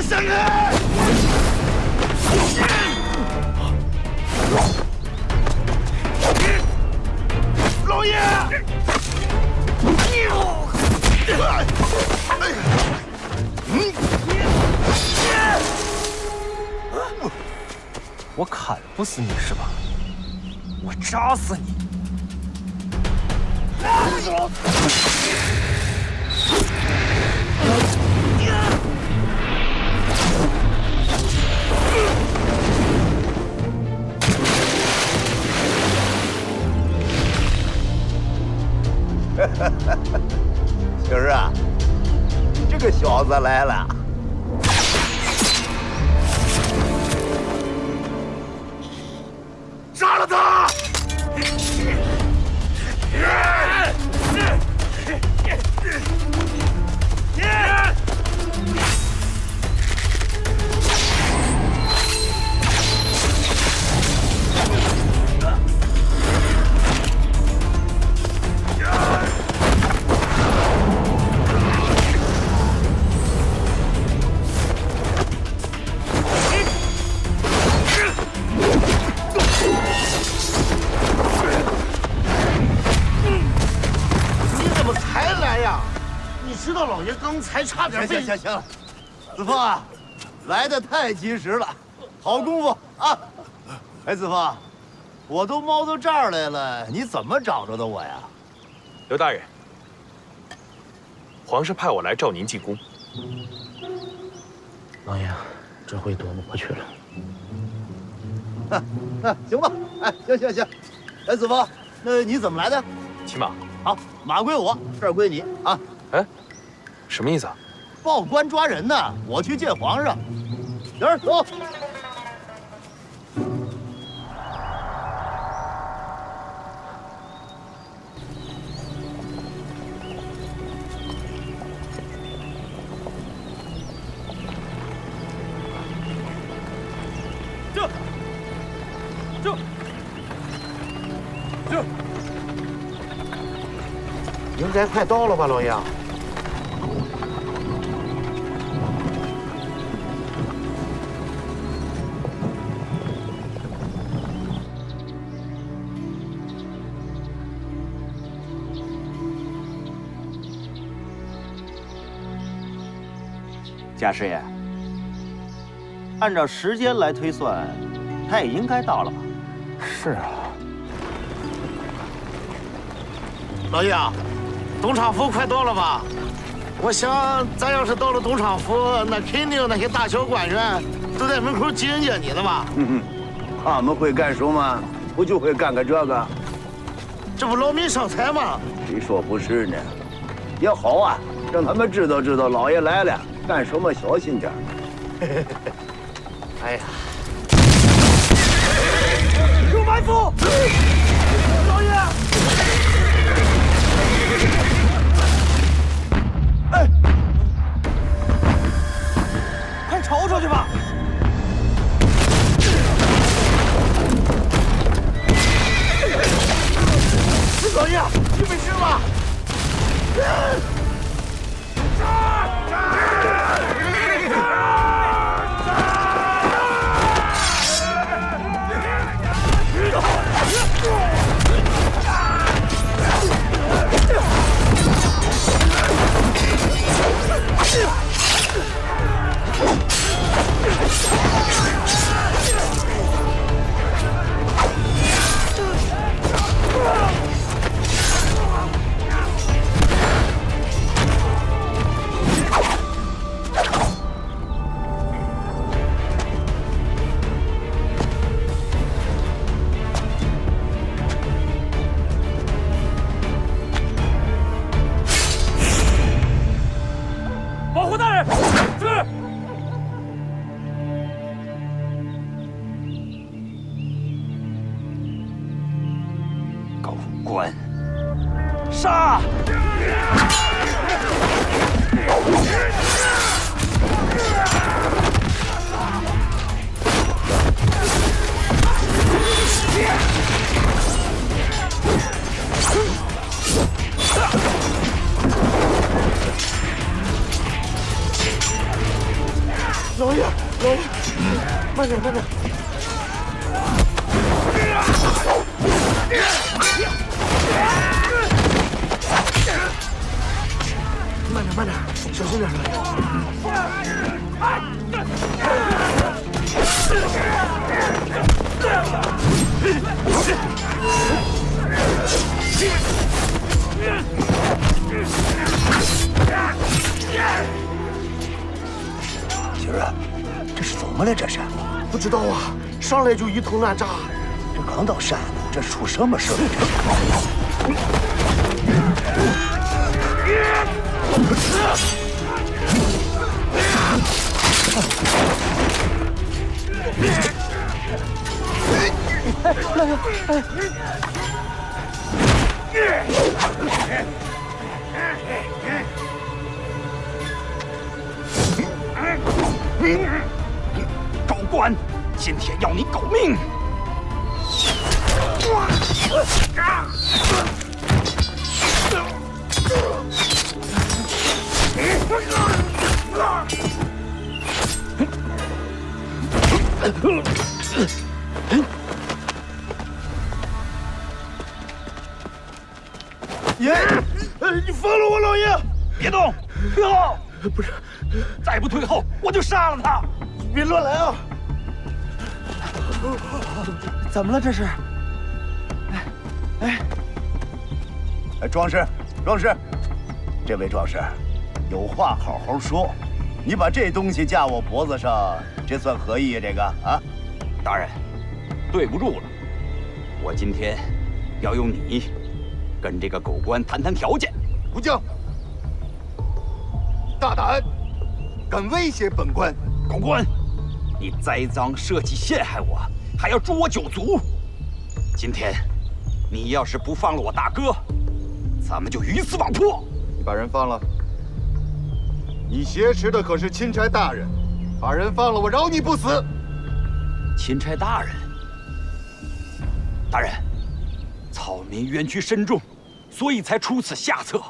闪开！老爷！我砍不死你是吧？我扎死你！星儿啊，这个小子来了。杀了他！你怎么才来呀？你知道老爷刚才差点被……行，子枫啊，来的太及时了，好功夫啊！哎，子枫，我都猫到这儿来了，你怎么找着的我呀？刘大人，皇上派我来召您进宫。老爷，这回躲不过去了。行吧，哎，行。哎，子枫，那你怎么来的？骑马。好，马归我，事儿归你啊。哎，什么意思啊？报官抓人呢，我去见皇上。行儿，走。应该快到了吧，老爷？贾师爷，按照时间来推算，他也应该到了吧？是啊，老爷，东厂府快到了吧？我想，咱要是到了东厂府，那肯定那些大小官员都在门口迎接你呢吧？他们会干什么？不就会干个这个？这不劳民伤财吗？谁说不是呢？也好啊，让他们知道老爷来了，干什么小心点。哎呀，有埋伏！老爷！哎，快瞅瞅去吧！老爷，你没事吧？慢点，慢点。慢点，慢点，小心点，媳妇儿，这是怎么了？这是？不知道啊，上来就一通乱炸。这刚到山，这出什么事了？高官，今天要你狗命！爷，你放了我老爷！别动，退后！不是，再不退后，我就杀了他！别乱来啊！怎么了这是？哎，壮士，壮士，这位壮士，有话好好说。你把这东西架我脖子上，这算何意呀？这个啊，大人，对不住了，我今天要用你跟这个狗官谈谈条件。武将，大胆，敢威胁本官！狗官，你栽赃设计陷害我，还要诛我9族。今天你要是不放了我大哥，咱们就鱼死网破。你把人放了。你挟持的可是钦差大人，把人放了，我饶你不死。钦差大人，大人，草民冤屈深重，所以才出此下策，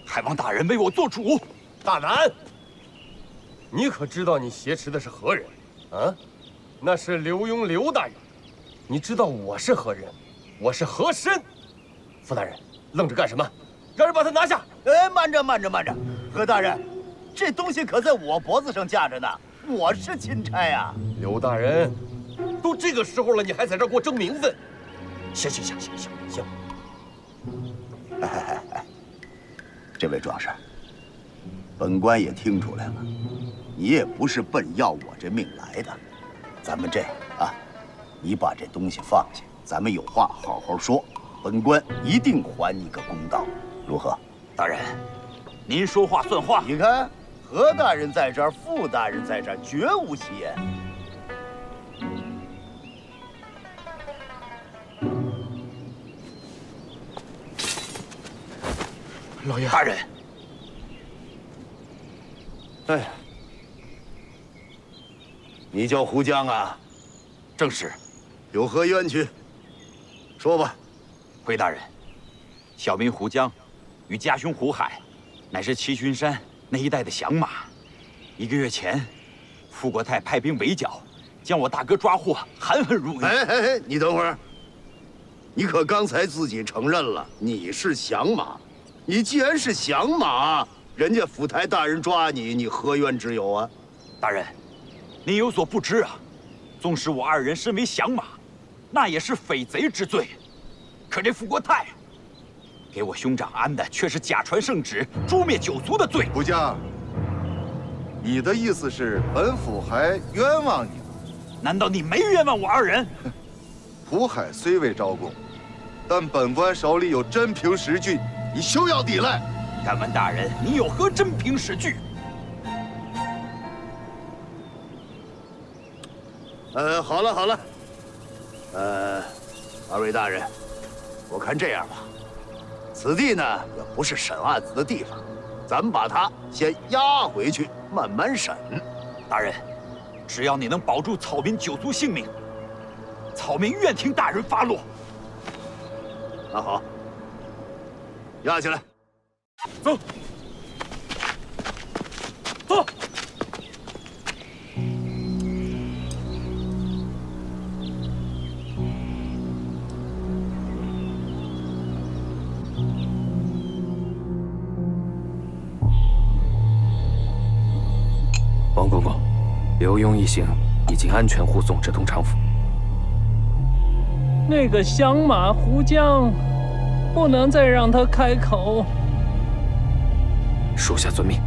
还望大人为我做主。大南，你可知道你挟持的是何人？啊，那是刘墉刘大人。你知道我是何人？我是和珅。傅大人，愣着干什么？让人把他拿下！哎，慢着，慢着，慢着，何大人，这东西可在我脖子上架着呢，我是钦差呀。刘大人，都这个时候了，你还在这儿给我争名分？行，这位壮士，本官也听出来了，你也不是奔要我这命来的。咱们这样啊，你把这东西放下，咱们有话好好说，本官一定还你个公道，如何？大人，您说话算话。你看，何大人在这儿，傅大人在这儿，绝无戏言。老爷，大人，哎呀，你叫胡江啊？正是。有何冤屈？说吧。回大人，小民胡江与家兄胡海，乃是七旬山那一带的响马。1个月前，傅国泰派兵围剿，将我大哥抓获，含恨入狱。哎，你等会儿。你可刚才自己承认了你是响马。你既然是响马，人家府台大人抓你，你何冤之有啊？大人，您有所不知啊，纵使我2人身为响马，那也是匪贼之罪。可这傅国泰给我兄长安的却是假传圣旨，诛灭9族的罪。胡将，你的意思是本府还冤枉你了？难道你没冤枉我2人？胡海虽未招供，但本官手里有真凭实据，你休要抵赖。敢问大人，你有何真凭实据？好了，2位大人，我看这样吧，此地呢也不是审案子的地方，咱们把他先押回去，慢慢审。大人，只要你能保住草民9族性命，草民愿听大人发落。那好，押起来。走。王公公，刘墉一行已经安全护送至东昌府。那个响马胡将，不能再让他开口。属下遵命。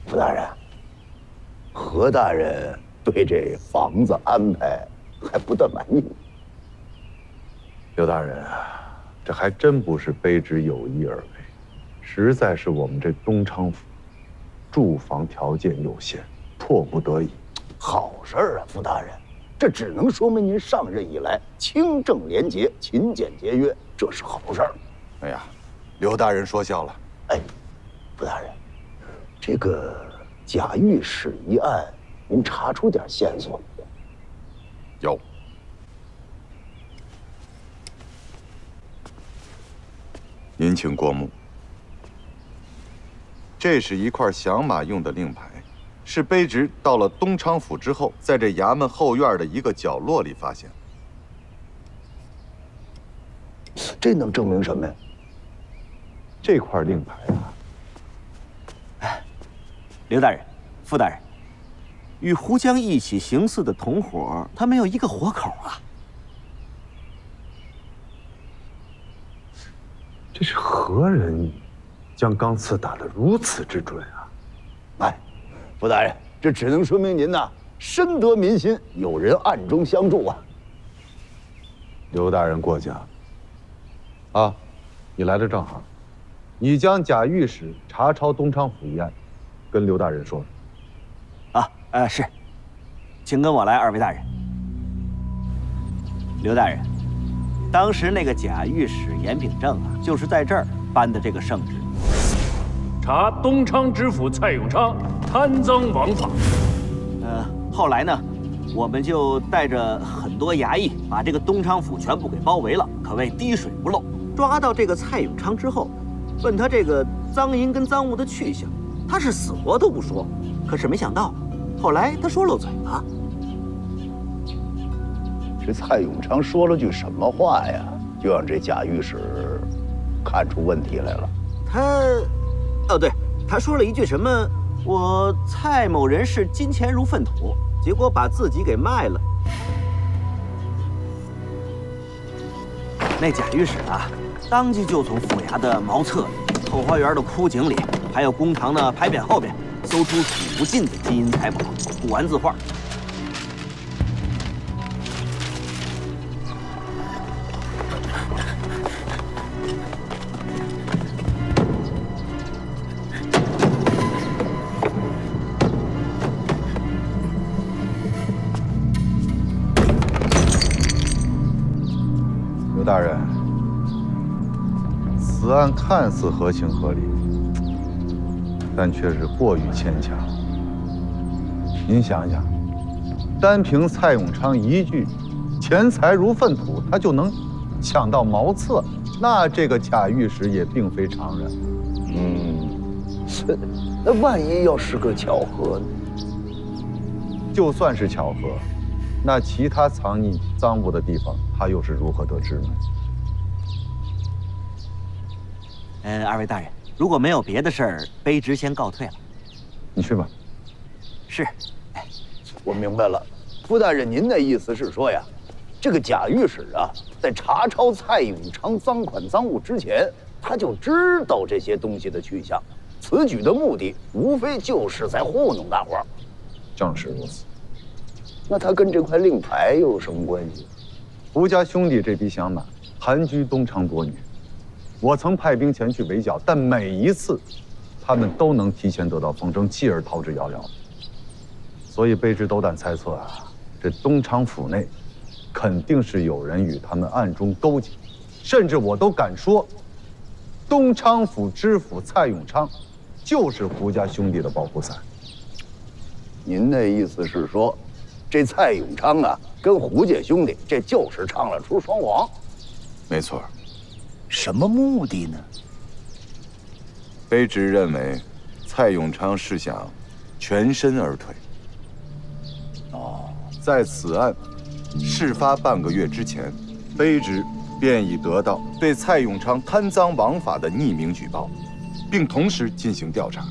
傅大人，何大人对这房子安排还不大满意。刘大人啊，这还真不是卑职有意而为，实在是我们这东昌府住房条件有限，迫不得已。好事啊，傅大人，这只能说明您上任以来清正廉洁、勤俭节约，这是好事儿。哎呀，刘大人说笑了。哎，傅大人，这个贾御史一案，您查出点线索没有？有。您请过目。这是一块响马用的令牌，是卑职到了东昌府之后，在这衙门后院的一个角落里发现。这能证明什么呀？这块令牌啊，刘大人、傅大人，与胡江一起行刺的同伙，他没有一个活口啊！这是何人将钢刺打得如此之准啊？哎，傅大人，这只能说明您呐深得民心，有人暗中相助啊。刘大人过奖。啊，你来的正好，你将贾御史查抄东昌府一案，跟刘大人说说。是，请跟我来，二位大人。刘大人，当时那个贾御史严秉正啊，就是在这儿颁的这个圣旨，查东昌知府蔡永昌贪赃枉法。后来呢，我们就带着很多衙役把这个东昌府全部给包围了，可谓滴水不漏。抓到这个蔡永昌之后，问他这个赃银跟赃物的去向，他是死活都不说。可是没想到，后来他说漏嘴了。这蔡永昌说了句什么话呀？就让这贾御史看出问题来了。对，他说了一句什么“我蔡某人是金钱如粪土”，结果把自己给卖了。那贾御史啊，当即就从府衙的茅厕里、后花园的枯井里，还有公堂的牌匾后边，搜出数不尽的金银财宝、古玩字画。刘大人，此案看似合情合理，但却是过于牵强。您想想，单凭蔡永昌一句“钱财如粪土”，他就能抢到茅厕，那这个贾御史也并非常人。那万一要是个巧合呢？就算是巧合，那其他藏匿赃物的地方，他又是如何得知呢？二位大人，如果没有别的事儿，卑职先告退了。你去吧。是。我明白了，傅大人，您的意思是说呀，这个贾御史啊，在查抄蔡永昌赃款赃物之前，他就知道这些东西的去向，此举的目的无非就是在糊弄大伙儿。正是如此。那他跟这块令牌又有什么关系？胡家兄弟这匹响马盘踞东昌多年，我曾派兵前去围剿，但每一次，他们都能提前得到风声，继而逃之夭夭。所以卑职斗胆猜测啊，这东昌府内肯定是有人与他们暗中勾结，甚至我都敢说，东昌府知府蔡永昌就是胡家兄弟的保护伞。您的意思是说，这蔡永昌啊，跟胡家兄弟这就是唱了出双簧？没错。什么目的呢？卑职认为，蔡永昌是想全身而退。哦，在此案事发半个月之前，卑职便已得到对蔡永昌贪赃枉法的匿名举报，并同时进行调查。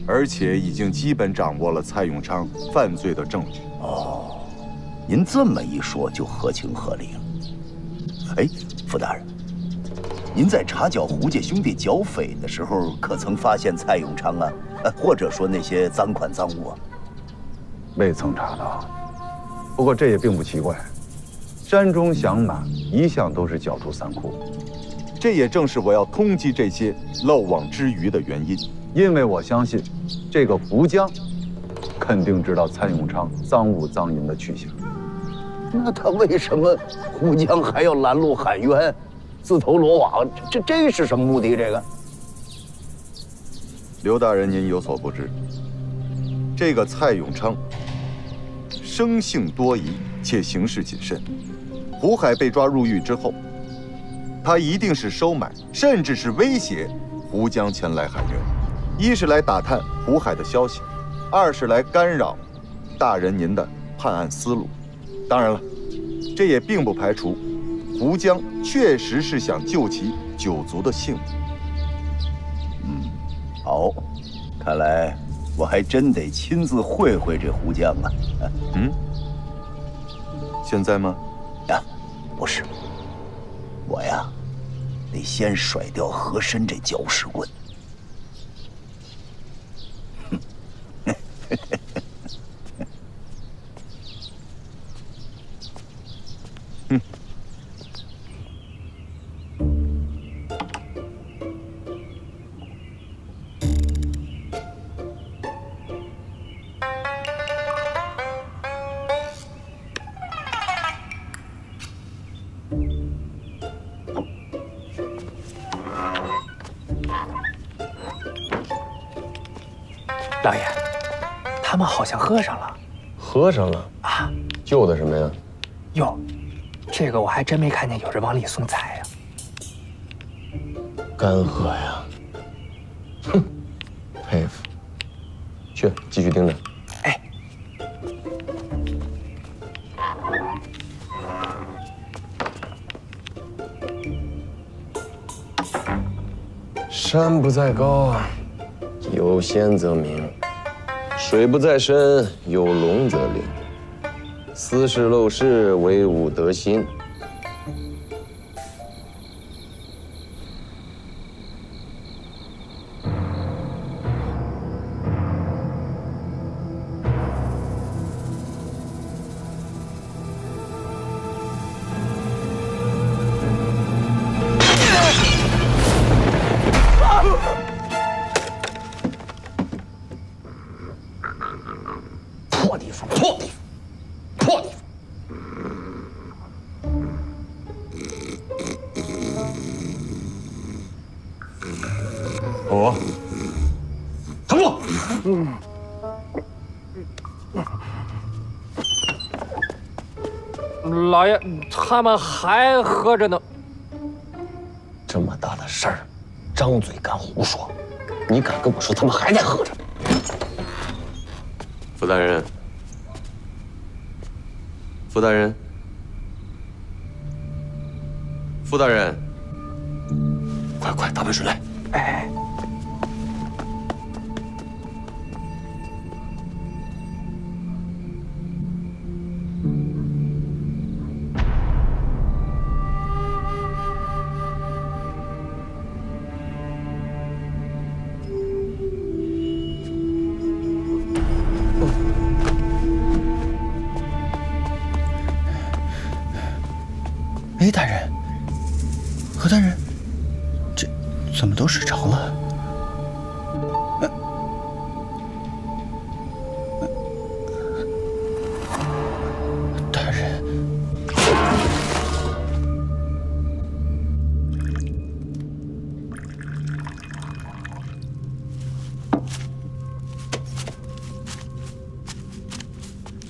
而且已经基本掌握了蔡永昌犯罪的证据。哦，您这么一说就合情合理了。哎，傅大人，您在查缴胡家兄弟剿匪的时候，可曾发现蔡永昌啊？或者说那些赃款赃物啊？未曾查到，不过这也并不奇怪。山中响马一向都是狡兔三窟，这也正是我要通缉这些漏网之鱼的原因。因为我相信，这个胡江肯定知道蔡永昌赃物赃银的去向。那他为什么胡江还要拦路喊冤，自投罗网？这是什么目的？这个，刘大人，您有所不知，这个蔡永昌生性多疑，且行事谨慎。胡海被抓入狱之后，他一定是收买，甚至是威胁胡江前来喊冤。一是来打探胡海的消息，二是来干扰大人您的判案思路。当然了，这也并不排除胡江确实是想救其九族的性命。好，看来我还真得亲自会会这胡江啊。现在吗？呀，不是，我呀，得先甩掉和珅这搅屎棍。老爷，他们好像喝上了。喝上了啊？救的什么呀？哟，这个我还真没看见有人往里送菜呀。干喝呀！哼，佩服。去，继续盯着。哎，山不在高，有仙则名；水不在深，有龙则灵。斯事陋室，惟吾德馨。破地方，破地方，破地方！我，腾住！老爷，他们还喝着呢。这么大的事儿，张嘴敢胡说？你敢跟我说他们还在喝着？傅大人，傅大人，傅大人，快打杯水来！哎，哎，大人，何大人，这怎么都睡着了？大人，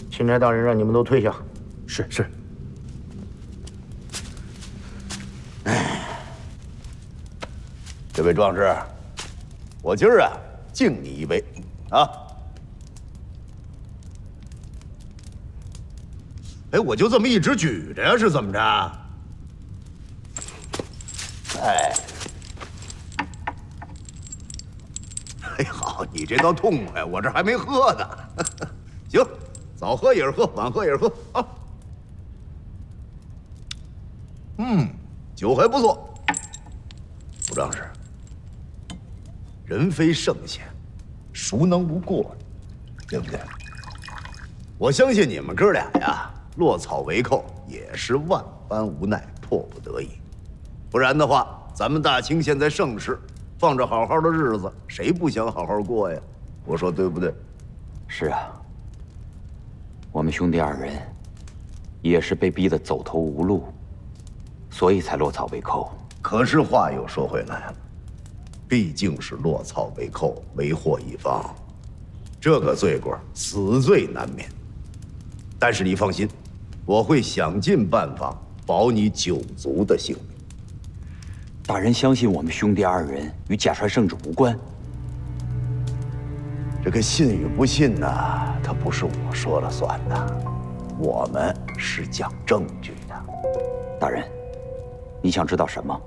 钦差大人让你们都退下。是。这位壮士，我今儿啊敬你一杯啊！哎，我就这么一直举着呀，是怎么着？哎，哎，好，你这倒痛快，我这还没喝呢。行，早喝也是喝，晚喝也是喝啊。酒还不错。副将士，人非圣贤，孰能无过，对不对？我相信你们哥俩呀，落草为寇也是万般无奈，迫不得已。不然的话，咱们大清现在盛世，放着好好的日子，谁不想好好过呀？我说对不对？是啊，我们兄弟二人也是被逼得走投无路，所以才落草为寇。可是话又说回来了，毕竟是落草为寇，为祸一方，这个罪过死罪难免。但是你放心，我会想尽办法保你九族的性命。大人相信我们兄弟二人与假传圣旨无关。这个信与不信呢，它不是我说了算的，我们是讲证据的。大人，你想知道什么？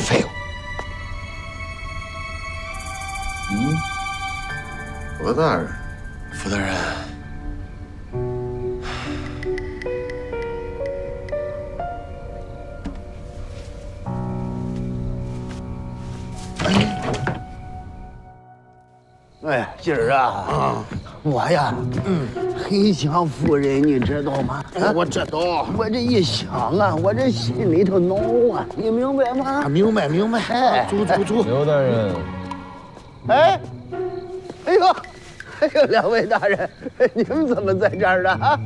废物！何大人，傅大人，哎，今儿啊，我呀，很想夫人，你知道吗？我知道。我这一想啊，我这心里头恼啊，你明白吗？明白明白。哎，走。刘大人，哎，哎呦，两位大人，你们怎么在这儿呢？啊？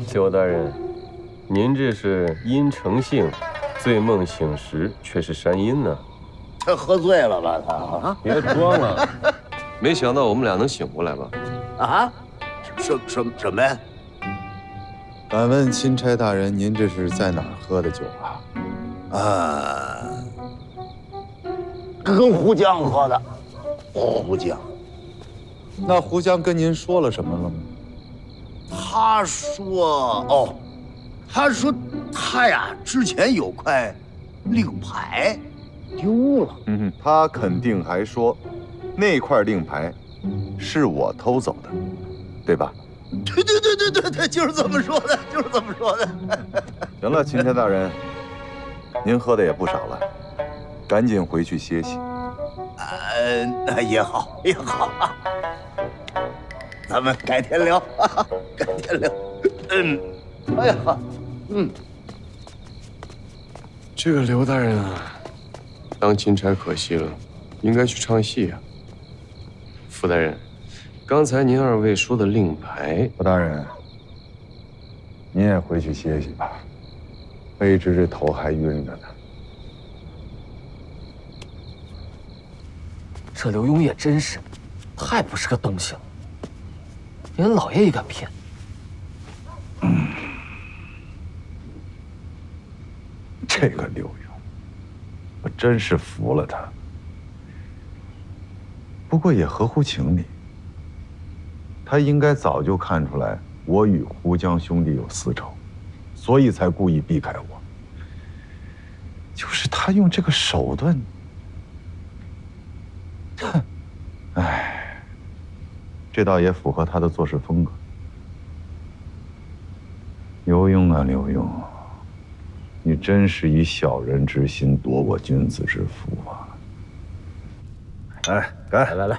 邱大人，您这是因成性，醉梦醒时却是山阴呢。他喝醉了吧？他啊？别装了。没想到我们俩能醒过来吧？啊？什么呀？敢问钦差大人，您这是在哪儿喝的酒啊？跟胡江喝的。胡江？那胡江跟您说了什么了吗？他说他呀之前有块令牌丢了。他肯定还说，那块令牌是我偷走的，对吧？对，就是这么说的，就是这么说的。行了，钦差大人，您喝的也不少了，赶紧回去歇息。那也好。咱们改天聊，改天聊。哎呀，这个刘大人啊，当钦差可惜了，应该去唱戏啊。傅大人，刚才您二位说的令牌，胡大人，您也回去歇息吧，卑职这头还晕着呢。这刘墉也真是，太不是个东西了，连老爷也敢骗。这个刘墉，我真是服了他。不过也合乎情理，他应该早就看出来我与胡江兄弟有私仇，所以才故意避开我。就是他用这个手段，哼，哎，这倒也符合他的做事风格。刘墉啊，刘墉，你真是以小人之心夺我君子之腹啊！来，干！来。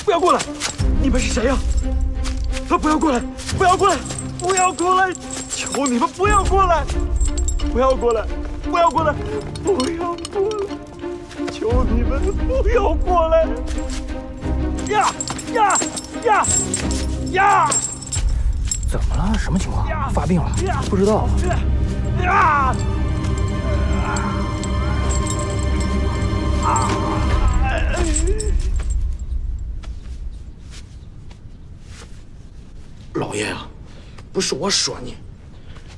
不要过来！们是谁呀？不要过来！不要过来！不要过来！求你们不要过来！不要过来！不要过来！不要过来！求你们不要过来！呀呀呀呀！怎么了？什么情况？发病了？不知道。呀！老爷啊，不是我说你，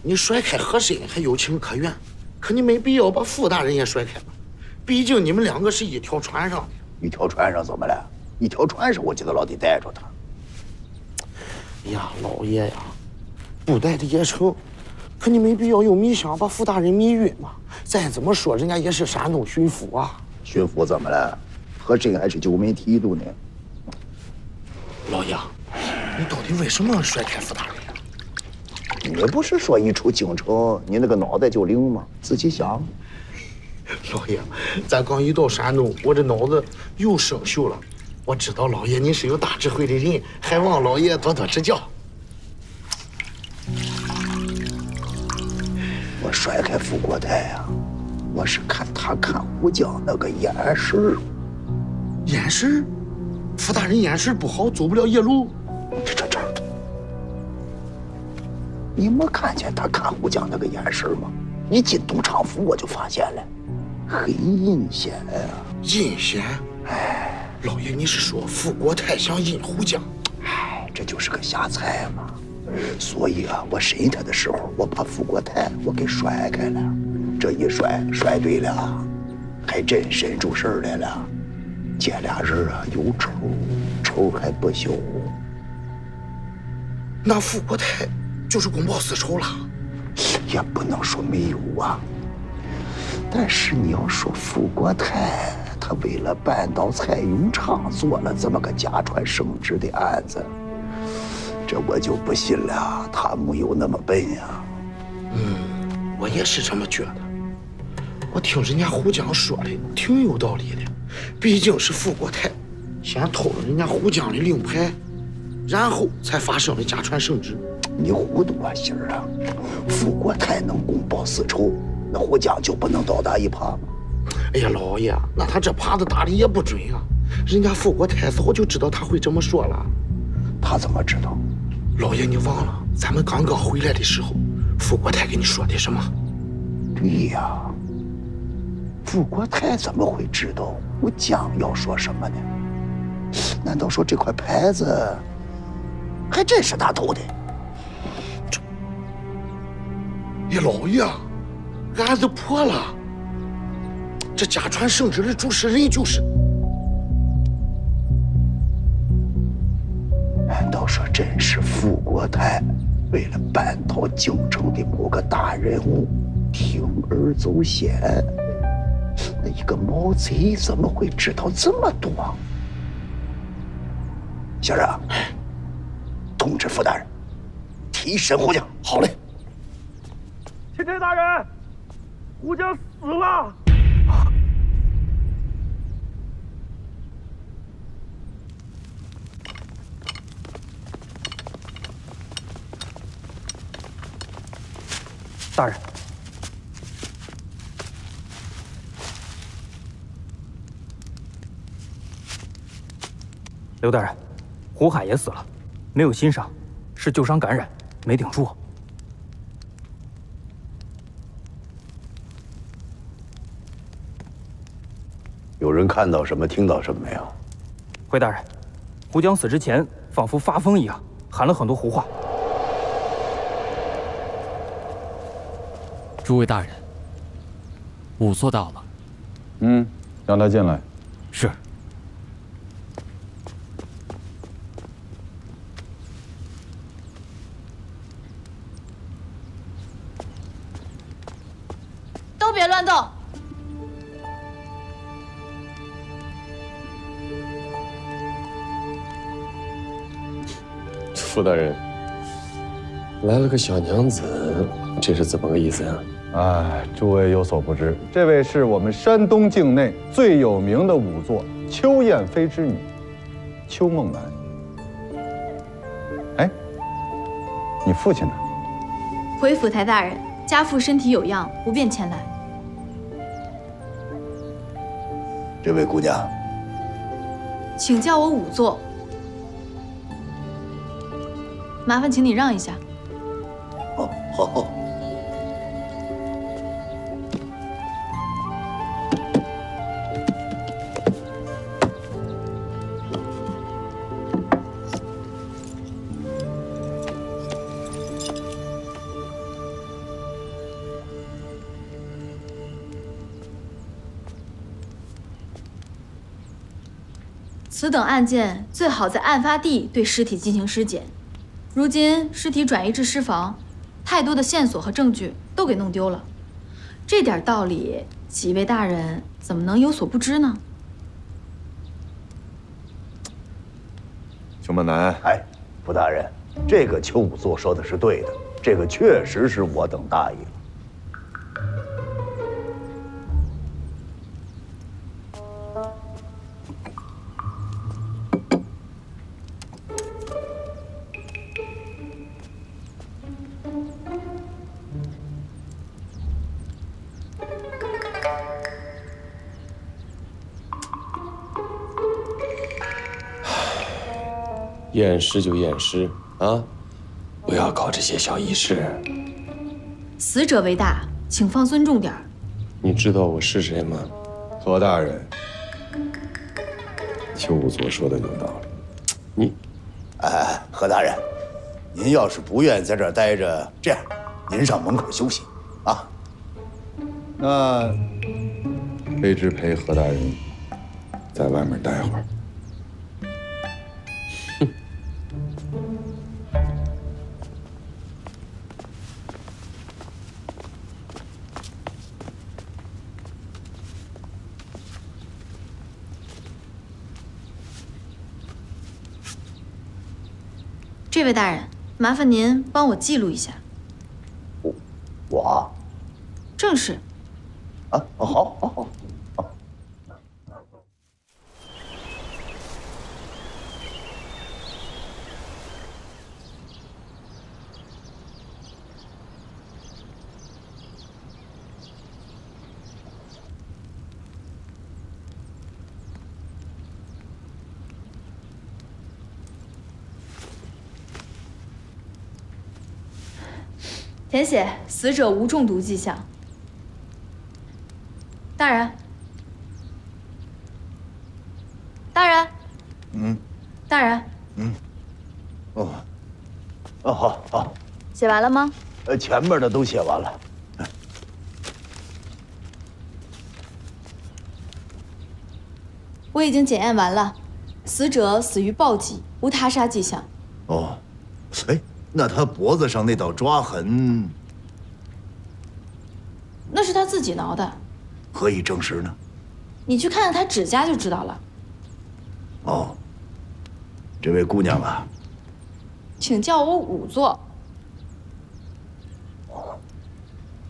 你甩开和珅还有情可原，可你没必要把傅大人也甩开吧？毕竟你们两个是一条船上的。一条船上怎么了？一条船上我就得老得带着他。哎呀，老爷呀，不带的也成，可你没必要用迷香把傅大人迷晕嘛。再怎么说，人家也是山东巡抚啊。巡抚怎么了？和珅还是9门提督呢。老爷，你到底为什么要甩开傅大人呀？你不是说一出京城，你那个脑袋就灵吗？仔细想。老爷，咱刚一到山东，我这脑子又生锈了。我知道老爷您是有大智慧的人，还望老爷多多指教。我甩开傅国泰呀，我是看他看武将那个眼神。眼神？傅大人眼神不好，走不了夜路。这，你没看见他看武将那个眼神吗？一进东昌府我就发现了，很阴险呀。阴险？哎，老爷，你是说傅国泰想阴虎将？哎，这就是个瞎猜嘛。所以啊，我审他的时候，我把傅国泰我给甩开了。这一甩对了，还真审出事来了。这俩人啊有仇还不消。那傅国泰就是公报私仇了？也不能说没有啊。但是你要说傅国泰，他为了扳倒蔡永昌，做了这么个假传圣旨的案子，这我就不信了，他没有那么笨呀。我也是这么觉得。我听人家胡将说的挺有道理的，毕竟是傅国泰先偷了人家胡将的令牌，然后才发生了假传圣旨。你糊涂啊，心儿啊！傅国泰能公报私仇，那胡将就不能倒打一耙吗？哎呀，老爷，那他这耙子打的也不准啊！人家傅国泰早就知道他会这么说了。他怎么知道？老爷，你忘了咱们刚刚回来的时候，傅国泰跟你说的什么？对呀，傅国泰怎么会知道武将要说什么呢？难道说这块牌子还真是他偷的？呀，老爷，案子破了，这假传圣旨的主使人就是……难道说真是傅国泰为了扳倒京城的某个大人物，铤而走险？那一个毛贼怎么会知道这么多？小人，通知傅大人，提审胡将。好嘞。钦差大人，胡将死了。大人，刘大人，胡海也死了，没有新伤，是旧伤感染，没顶住。有人看到什么，听到什么没有？回大人，胡将死之前仿佛发疯一样，喊了很多胡话。诸位大人，仵作到了。让他进来。是。都别乱动。傅大人，来了个小娘子，这是怎么个意思啊？哎，诸位有所不知，这位是我们山东境内最有名的仵作邱燕飞之女，邱梦兰。你父亲呢？回府台大人，家父身体有恙，不便前来。这位姑娘，请叫我仵作。麻烦请你让一下。哦，好。此等案件最好在案发地对尸体进行尸检。如今尸体转移至尸房，太多的线索和证据都给弄丢了。这点道理，几位大人怎么能有所不知呢？邱猛男，哎，傅大人，这个邱仵作说的是对的，这个确实是我等大意了。验尸就验尸啊，不要搞这些小仪式。死者为大，请放尊重点儿。你知道我是谁吗？何大人，邱仵作说的有道理。你，哎，何大人，您要是不愿意在这儿待着，这样，您上门口休息啊。那卑职陪何大人在外面待会儿。这位大人，麻烦您帮我记录一下。我？正是。啊，好。填写死者无中毒迹象。大人，大人，大人，好。写完了吗？前面的都写完了。我已经检验完了，死者死于暴击，无他杀迹象。哦，哎。那他脖子上那道抓痕，那是他自己挠的，何以证实呢？你去看看他指甲就知道了。哦，这位姑娘啊，请叫我仵作。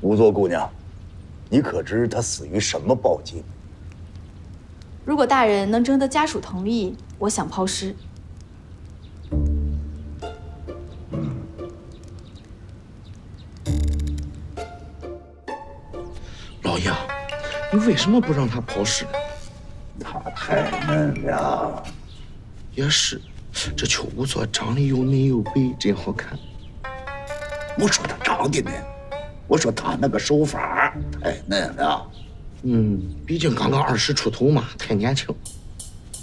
仵作姑娘，你可知他死于什么暴击？如果大人能征得家属同意，我想抛尸。老爷，你为什么不让他抛尸呢？他太嫩了。也是，这邱仵作长得又嫩又白，真好看。我说他长得嫩，我说他那个手法太嫩了。毕竟刚刚20出头嘛，太年轻。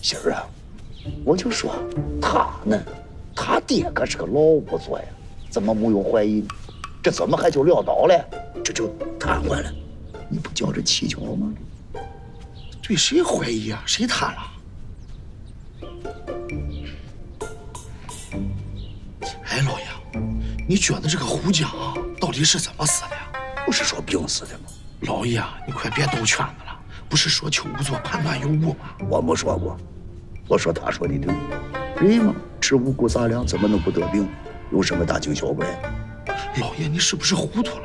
心儿啊，我就说他嫩，他爹可是个老仵作呀，怎么没有怀疑呢？这怎么还就撂倒了？这就瘫痪了。你不觉着蹊跷吗？对谁怀疑啊？谁贪了？哎，老爷，你觉得这个胡江到底是怎么死的呀？不是说病死的吗？老爷，你快别兜圈子了。不是说邱仵作判断有误吗？我没说过，我说他说的对。人嘛，吃五谷杂粮怎么能不得病？有什么大惊小怪？老爷，你是不是糊涂了？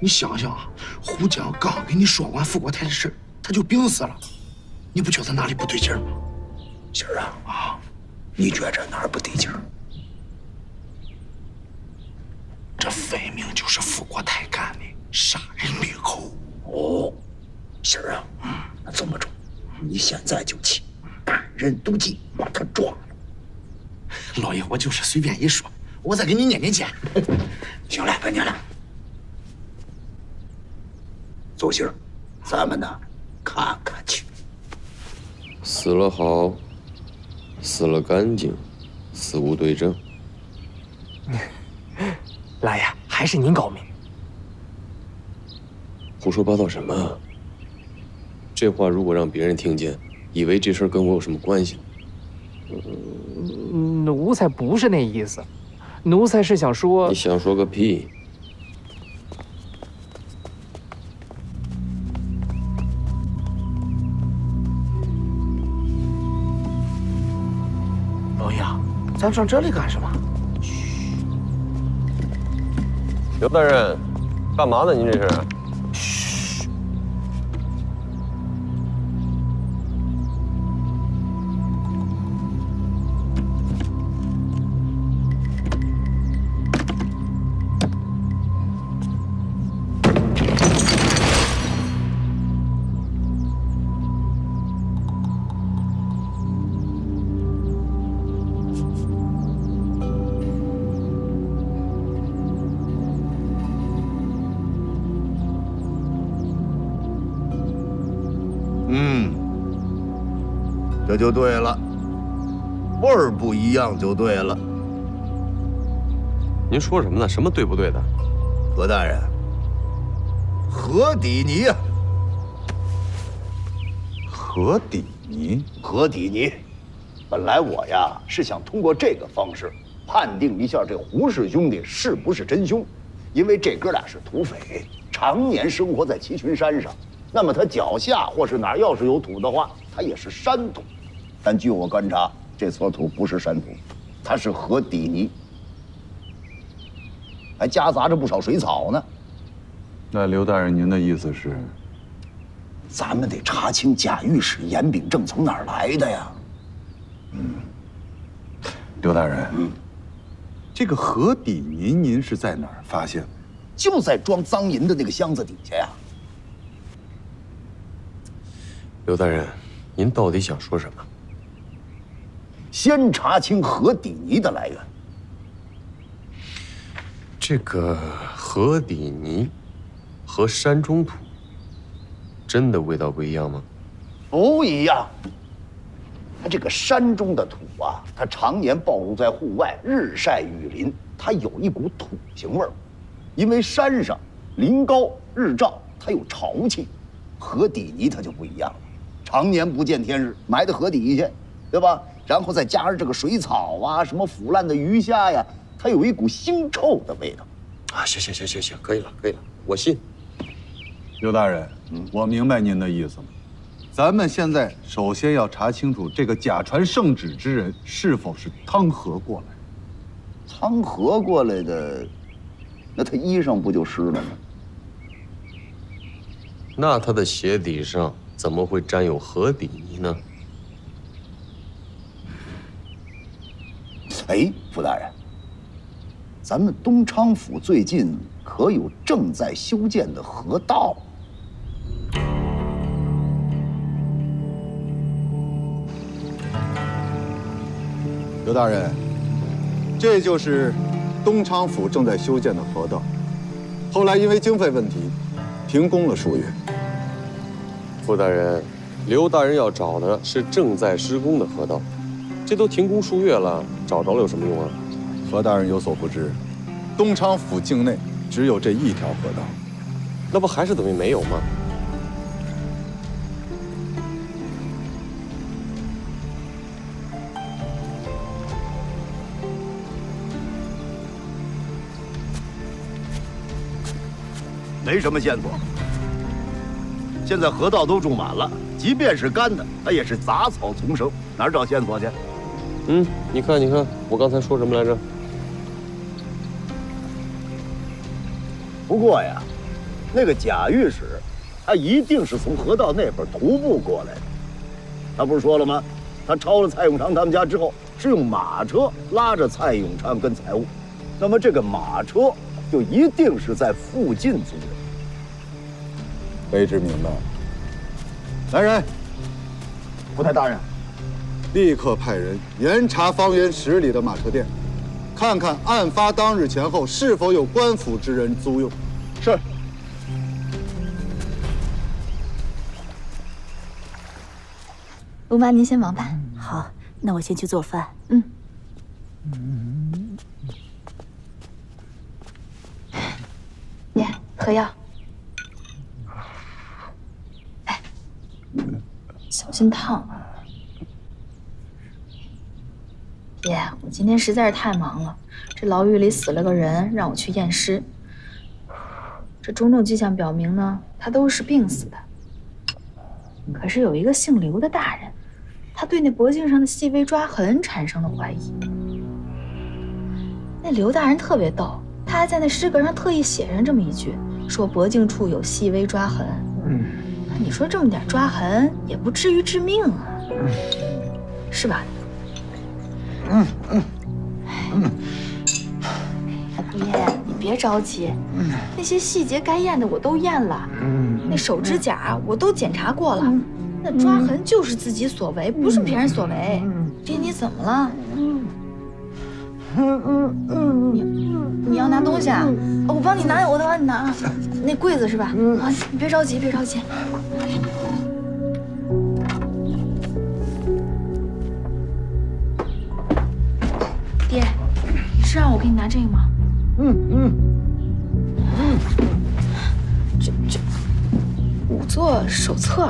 你想想啊，胡江刚跟你说完富国台的事，他就病死了，你不觉得哪里不对劲吗？心儿啊，你觉着哪儿不对劲儿？这分明就是傅国泰干的，杀人灭口。哦，婶儿啊，那这么着，你现在就去办人毒计，把他抓了。老爷，我就是随便一说，我再给你念钱。行了，别念了。走信儿，咱们呢看看去。死了好，死了干净，死无对证。老爷，还是您高明。胡说八道什么？这话如果让别人听见，以为这事儿跟我有什么关系？奴才不是那意思，奴才是想说……你想说个屁！老爷，咱上这里干什么？刘大人，干嘛呢？您这是？这就对了，味儿不一样就对了。您说什么呢？什么对不对的？何大人，何底泥呀？何底泥？何底泥。本来我呀是想通过这个方式判定一下这胡氏兄弟是不是真凶，因为这哥俩是土匪，常年生活在齐群山上。那么他脚下或是哪儿要是有土的话，它也是山土。但据我观察，这撮土不是山土，它是河底泥，还夹杂着不少水草呢。那刘大人，您的意思是？咱们得查清贾御史严秉正从哪儿来的呀。刘大人，这个河底泥您是在哪儿发现的？就在装赃银的那个箱子底下呀。刘大人，您到底想说什么？先查清河底泥的来源。这个河底泥和山中土真的味道不一样吗？不一样。它这个山中的土啊，它常年暴露在户外，日晒雨淋，它有一股土腥味儿。因为山上林高日照，它有潮气。河底泥它就不一样了，常年不见天日，埋到河底去，对吧？然后再加上这个水草啊，什么腐烂的鱼虾呀，它有一股腥臭的味道。啊，行，可以了，我信。刘大人，我明白您的意思了。咱们现在首先要查清楚这个假传圣旨之人是否是汤河过来的。汤河过来的，那他衣裳不就湿了吗？那他的鞋底上怎么会沾有河底泥呢？哎，傅大人，咱们东昌府最近可有正在修建的河道？刘大人，这就是东昌府正在修建的河道，后来因为经费问题，停工了数月。傅大人，刘大人要找的是正在施工的河道，这都停工数月了，找着了有什么用啊？何大人有所不知，东昌府境内只有这一条河道，那不还是等于没有吗？没什么线索。现在河道都种满了，即便是干的，它也是杂草丛生，哪儿找线索去？你看，我刚才说什么来着？不过呀，那个贾御史，他一定是从河道那边徒步过来的。他不是说了吗？他抄了蔡永昌他们家之后，是用马车拉着蔡永昌跟财物。那么这个马车就一定是在附近租的。卑职明白。来人，不太大人，立刻派人严查方圆10里的马车店，看看案发当日前后是否有官府之人租用。是。龙妈，您先忙吧。好，那我先去做饭。爷，喝药。哎，小心烫。爷，我今天实在是太忙了，这牢狱里死了个人，让我去验尸。这种种迹象表明呢，他都是病死的。可是有一个姓刘的大人，他对那脖颈上的细微抓痕产生了怀疑。那刘大人特别逗，他还在那尸格上特意写上这么一句，说脖颈处有细微抓痕。你说这么点抓痕也不至于致命啊，是吧？姑爷，你别着急，那些细节该验的我都验了，那手指甲我都检查过了，那抓痕就是自己所为，不是别人所为。爹，你怎么了？你要拿东西啊？我帮你拿，我帮你拿。那柜子是吧？啊，你别着急，别着急。爹，是让我给你拿这个吗？这仵作手册。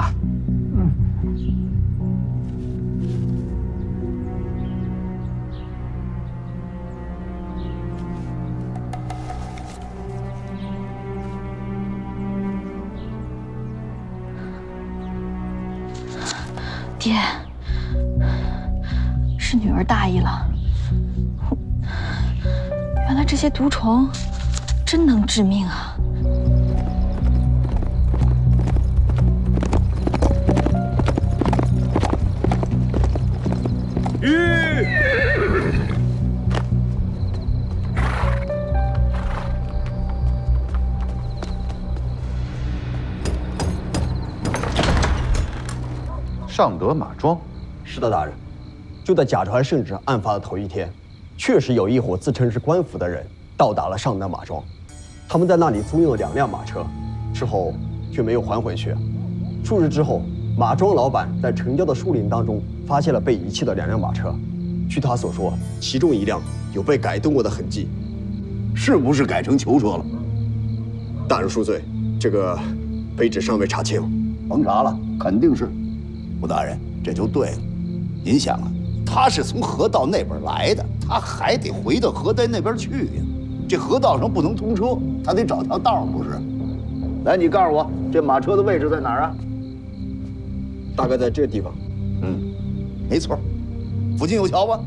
爹，是女儿大意了。原来这些毒虫真能致命啊！上得马庄。是的，大人。就在假传圣旨案发的头一天，确实有一伙自称是官府的人到达了上德马庄，他们在那里租用了2辆马车，之后却没有还回去。数日之后，马庄老板在城郊的树林当中发现了被遗弃的2辆马车，据他所说，其中1辆有被改动过的痕迹，是不是改成囚车了？大人恕罪，这个卑职尚未查清。甭查了，肯定是。吴大人，这就对了。您想啊，他是从河道那边来的，他还得回到河堤那边去呀。这河道上不能通车，他得找条道，不是？来，你告诉我，这马车的位置在哪儿啊？大概在这地方。没错。附近有桥吗？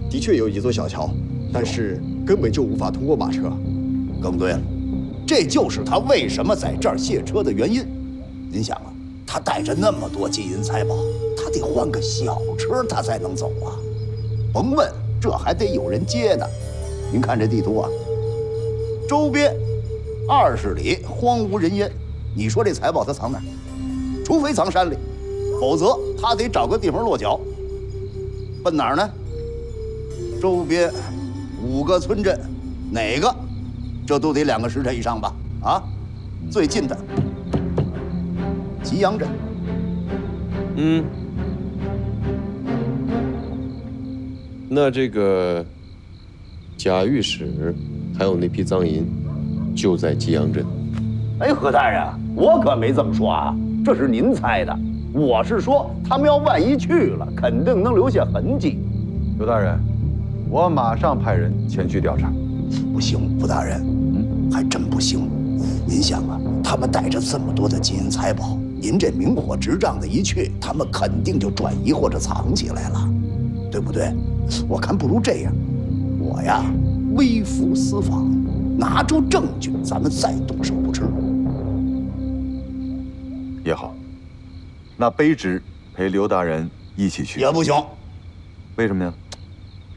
的确有一座小桥，但是根本就无法通过马车。更对了，这就是他为什么在这儿卸车的原因。您想啊，他带着那么多金银财宝，他得换个小车他才能走啊。甭问，这还得有人接呢。您看这地图啊，周边20里荒无人烟，你说这财宝他藏哪儿？除非藏山里，否则他得找个地方落脚。奔哪儿呢？周边5个村镇，哪个这都得2个时辰以上吧？啊，最近的吉阳镇。那这个贾御史还有那批赃银，就在吉阳镇。哎，何大人，我可没这么说啊，这是您猜的。我是说，他们要万一去了，肯定能留下痕迹。刘大人，我马上派人前去调查。不行，傅大人，还真不行。您想啊，他们带着这么多的金银财宝，您这明火执仗的一去，他们肯定就转移或者藏起来了，对不对？我看不如这样，我呀微服私访，拿出证据，咱们再动手不迟。也好，那卑职陪刘大人一起去。也不行。为什么呀？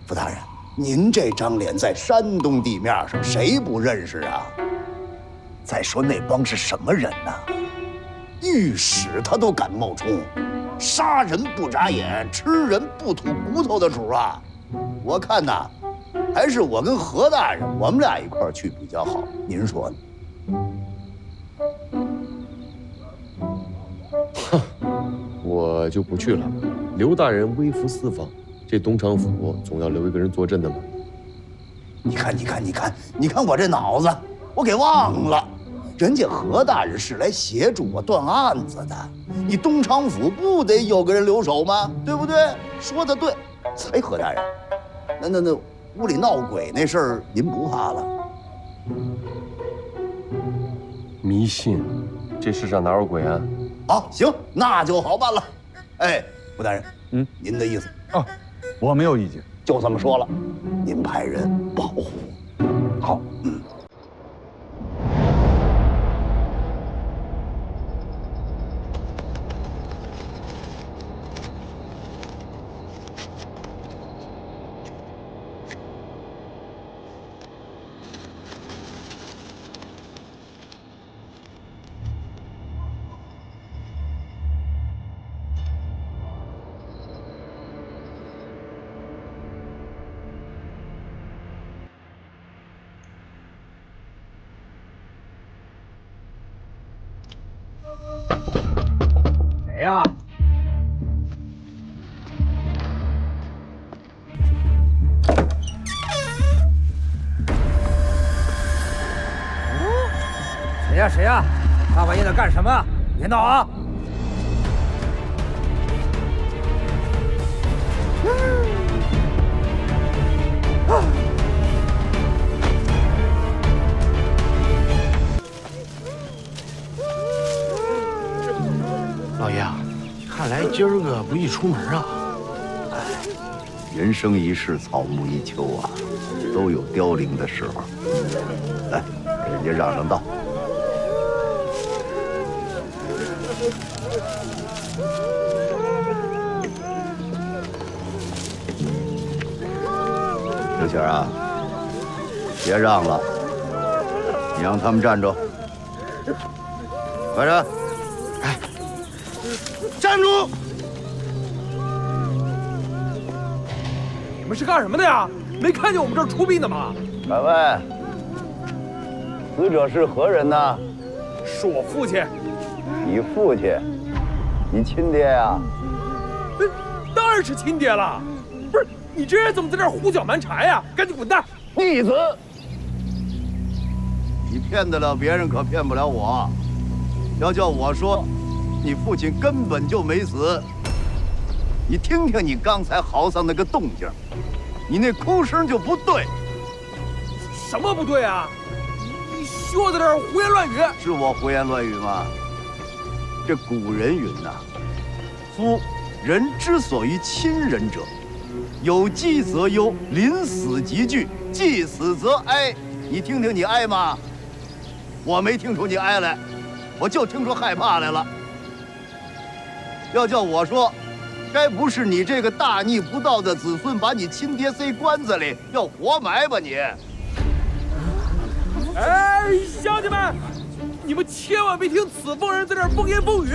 傅大人，您这张脸在山东地面上谁不认识啊？再说那帮是什么人呢？御史他都敢冒充，杀人不眨眼，吃人不吐骨头的主啊！我看呐，还是我跟何大人，我们俩一块儿去比较好。您说呢？哼，我就不去了。刘大人微服私访，这东昌府总要留一个人坐镇的嘛。你看我这脑子，我给忘了。人家何大人是来协助我断案子的，你东昌府不得有个人留守吗？对不对？说的对。哎，何大人，那屋里闹鬼那事儿，您不怕了？迷信，这世上哪有鬼啊？好，行，那就好办了。哎，吴大人，您的意思啊？我没有意见，就这么说了。您派人保护我。好，谁呀？谁呀？大半夜的干什么？别闹啊！老爷啊，看来今儿个不宜出门啊。人生一世，草木一秋啊，都有凋零的时候。来，给人家让让道。刘显啊，别让了，你让他们站住。快点！哎，站住！你们是干什么的呀？没看见我们这儿出殡的吗？敢问，死者是何人呢？是我父亲。你父亲？你亲爹呀？当然是亲爹了。不是，你这人怎么在这儿胡搅蛮缠呀？赶紧滚蛋！逆子！你骗得了别人，可骗不了我。要叫我说，你父亲根本就没死。你听听你刚才嚎丧那个动静，你那哭声就不对。什么不对啊？你说在这儿胡言乱语。是我胡言乱语吗？这古人云呐，夫人之所于亲人者，有疾则忧，临死即惧，既死则哀。你听听，你哀吗？我没听出你哀来，我就听出害怕来了。要叫我说，该不是你这个大逆不道的子孙把你亲爹塞棺材里要活埋吧你？哎，乡亲们，你们千万别听此疯人在这儿风言风语，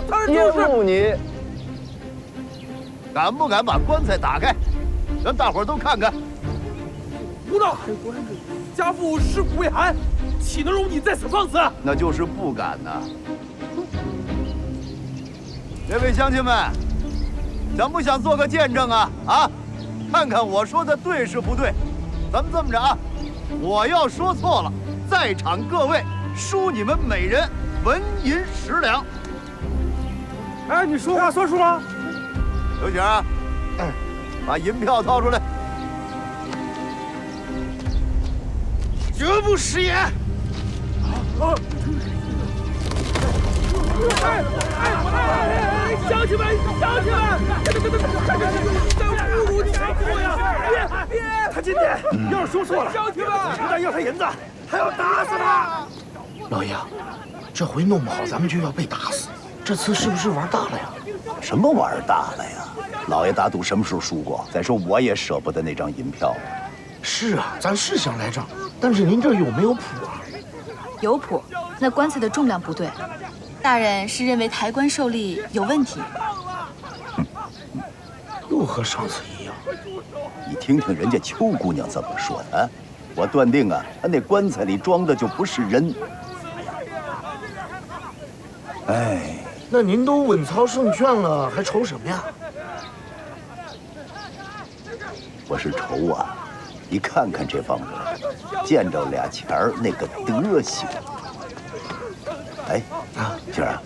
他就是你敢不敢把棺材打开，让大伙儿都看看？胡闹！家父尸骨未寒，岂能容你在此放肆？那就是不敢呐。这位乡亲们，想不想做个见证啊？啊，看看我说的对是不对？咱们这么着啊，我要说错了，在场各位输你们每人纹银10两。哎，你说话算数啊！刘景啊，把银票掏出来。绝不食言。乡亲们，乡亲们，在侮辱家父呀！别！他今天要是说错了，乡亲们，不但要他银子，还要打死他。老爷，这回弄不好咱们就要被打死，这次是不是玩大了呀？什么玩意儿大了呀？老爷打赌什么时候输过？再说我也舍不得那张银票啊。是啊，咱是想来账，但是您这有没有谱啊？有谱，那棺材的重量不对。大人是认为抬棺受力有问题？又和上次一样。你听听人家邱姑娘怎么说的啊？我断定啊，她那棺材里装的就不是人。哎，那您都稳操胜券了，还愁什么呀？我是愁啊，你看看这帮人，见着俩钱儿那个德行。哎，今儿啊，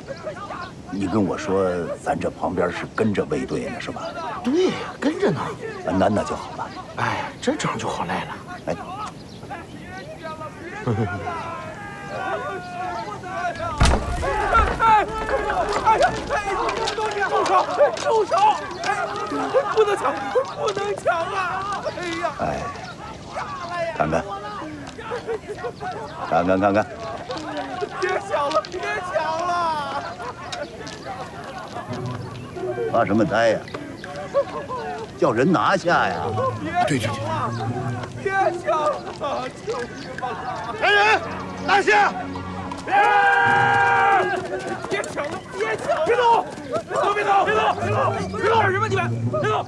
你跟我说，咱这旁边是跟着卫队呢，是吧？对呀，跟着呢。那就好了。哎，这仗就好赖了。哎。哎呀！住手！住手！不能抢！不能抢啊！哎呀！哎，看看，看看！别抢了！别抢了！发什么呆呀？叫人拿下呀！对，别抢了！救命吧！来人，拿下！别抢了！别抢了！别走！别走！别走！别走！别走！干什么你们？别走！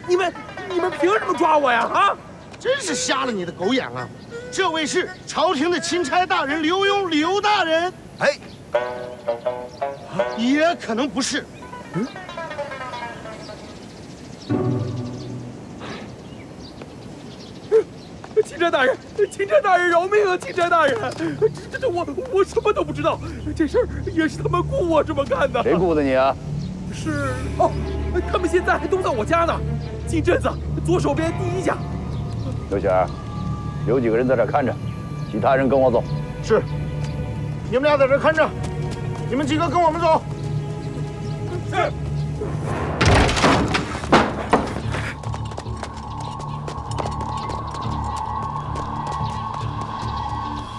你们凭什么抓我呀？啊！真是瞎了你的狗眼了！这位是朝廷的钦差大人刘墉，刘大人。哎，也可能不是。钦差大人，钦差大人，饶命啊！钦差大人，这我什么都不知道，这事儿也是他们雇我这么干的。谁雇的你啊？是哦，他们现在还都在我家呢，进镇子左手边第一家。刘显，留几个人在这看着，其他人跟我走。是，你们俩在这看着，你们几个跟我们走。是。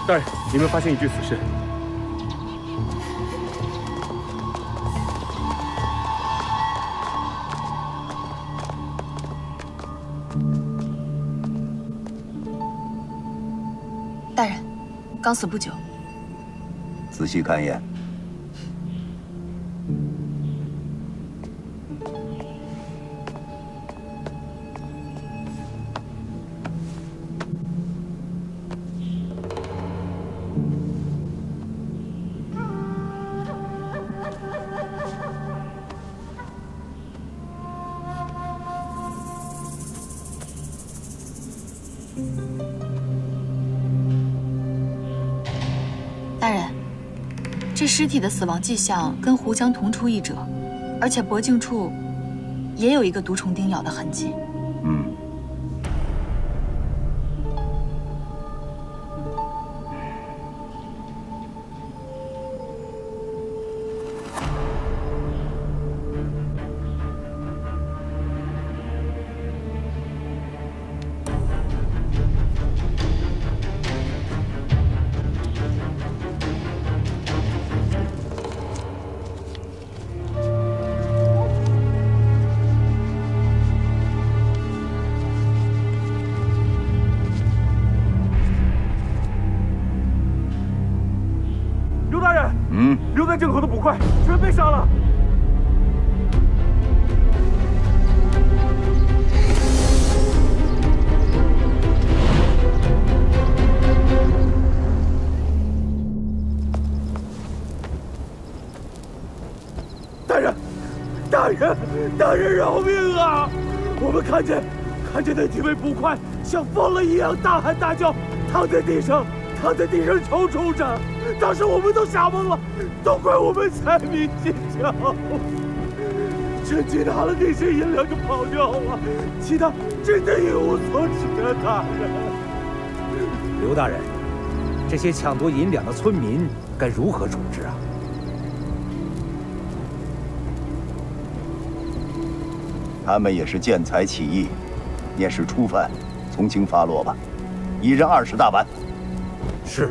大人，你们发现一具死尸。大人，刚死不久。仔细看一眼。大人，这尸体的死亡迹象跟胡江同出一辙，而且脖颈处也有一个毒虫叮咬的痕迹。留在镇口的捕快全被杀了。大人饶命啊！我们看见那几位捕快像疯了一样大喊大叫，躺在地上抽搐着。当时我们都吓懵了，都怪我们财迷心窍。趁机拿了那些银两就跑掉了，其他真的一无所知啊，大人。刘大人，这些抢夺银两的村民该如何处置啊？他们也是见财起意，也是初犯，从轻发落吧，一人20大板。是。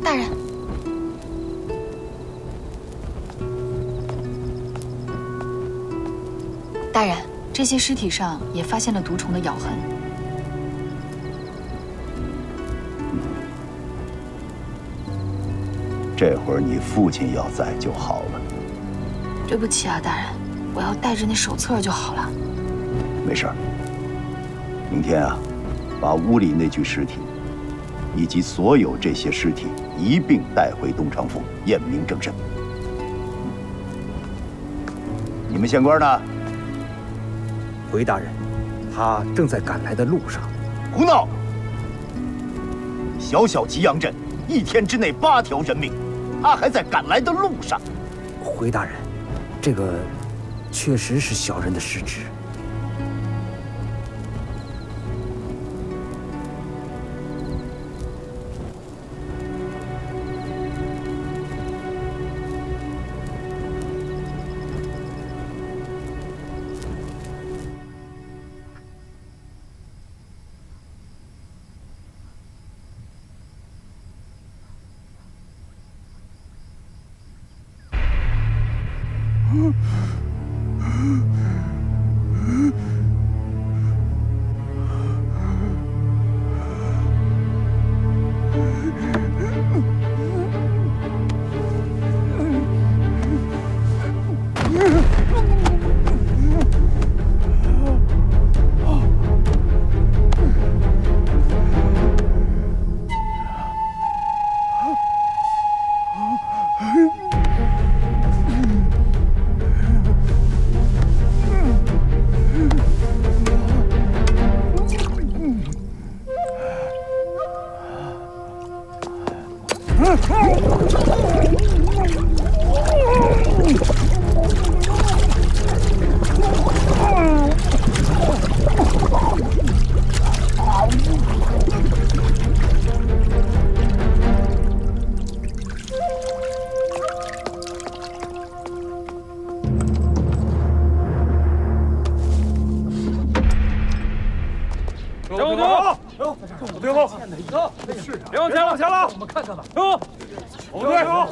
大人，大人，这些尸体上也发现了毒虫的咬痕。这会儿你父亲要在就好了。对不起啊，大人，我要带着那手册就好了。没事儿。明天啊，把屋里那具尸体，以及所有这些尸体一并带回东昌府验明正身。你们县官呢？回大人，他正在赶来的路上。胡闹！小小吉阳镇，1天之内8条人命，他还在赶来的路上。回大人，这个确实是小人的失职。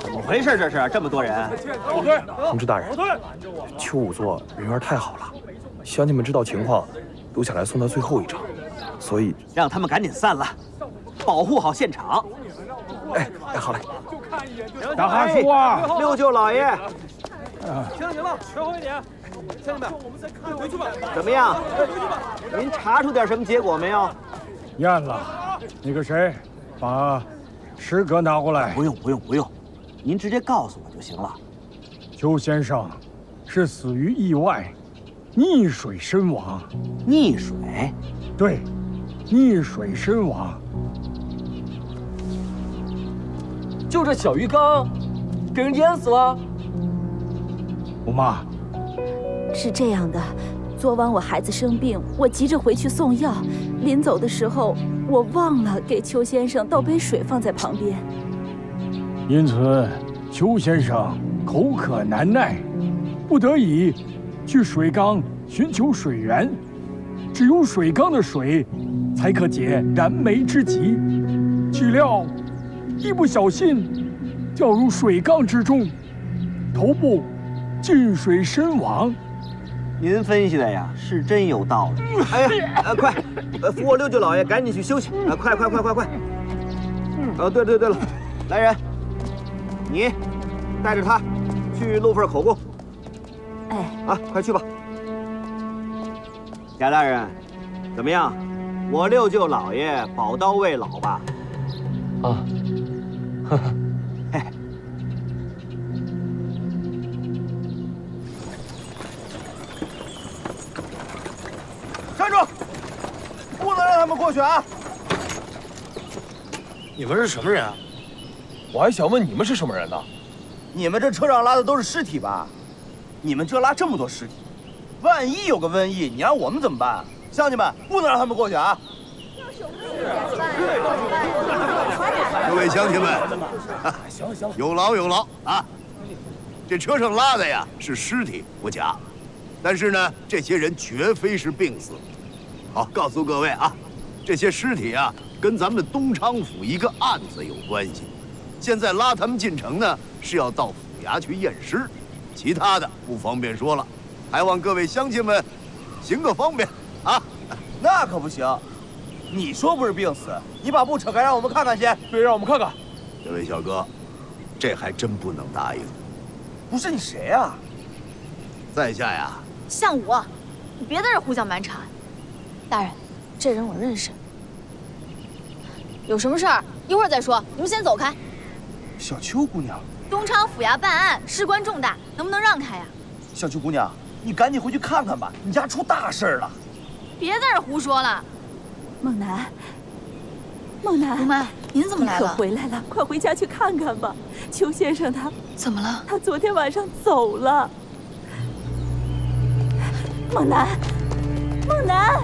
怎么回事？这是这么多人。同志大人，邱仵作人缘太好了，乡亲们知道情况，都想来送他最后一程，所以让他们赶紧散了，保护好现场。哎，好嘞。大哈叔啊，六舅老爷。行了，全回点。乡亲们，回去吧。怎么样？您查出点什么结果没有？验了。那个谁，把诗歌拿过来。不用，您直接告诉我就行了。邱先生是死于意外，溺水身亡。溺水？对，溺水身亡。就这小鱼缸，给人淹死了。姑妈，是这样的，昨晚我孩子生病，我急着回去送药，临走的时候我忘了给邱先生倒杯水放在旁边，因此邱先生口渴难耐，不得已去水缸寻求水源，只有水缸的水才可解燃眉之急，岂料一不小心掉入水缸之中，头部进水身亡。您分析的呀，是真有道理。哎，快，扶我六舅老爷赶紧去休息。快！对了，来人，你带着他去路份口供。哎，快去吧。贾大人，怎么样？我六舅老爷宝刀未老吧？啊，站住！不能让他们过去啊！你们是什么人啊？我还想问你们是什么人呢？你们这车上拉的都是尸体吧？你们这拉这么多尸体，万一有个瘟疫，你让我们怎么办？乡亲们，不能让他们过去啊！各位乡亲们，有劳啊！这车上拉的呀是尸体不假，但是呢，这些人绝非是病死。好，告诉各位啊，这些尸体啊跟咱们东昌府一个案子有关系。现在拉他们进城呢，是要到府衙去验尸，其他的不方便说了，还望各位乡亲们行个方便啊。那可不行，你说不是病死，你把布扯开，让我们看看先。对，让我们看看。这位小哥，这还真不能答应。不是你谁啊？在下呀。像我，你别在这胡搅蛮缠。大人，这人我认识。有什么事儿一会儿再说，你们先走开。小邱姑娘，东昌府衙办案，事关重大，能不能让开呀？小邱姑娘，你赶紧回去看看吧，你家出大事了。别在这胡说了。梦楠，梦楠，姑妈，您怎么来了？你可回来了，快回家去看看吧。邱先生他怎么了？他昨天晚上走了。梦楠，梦楠。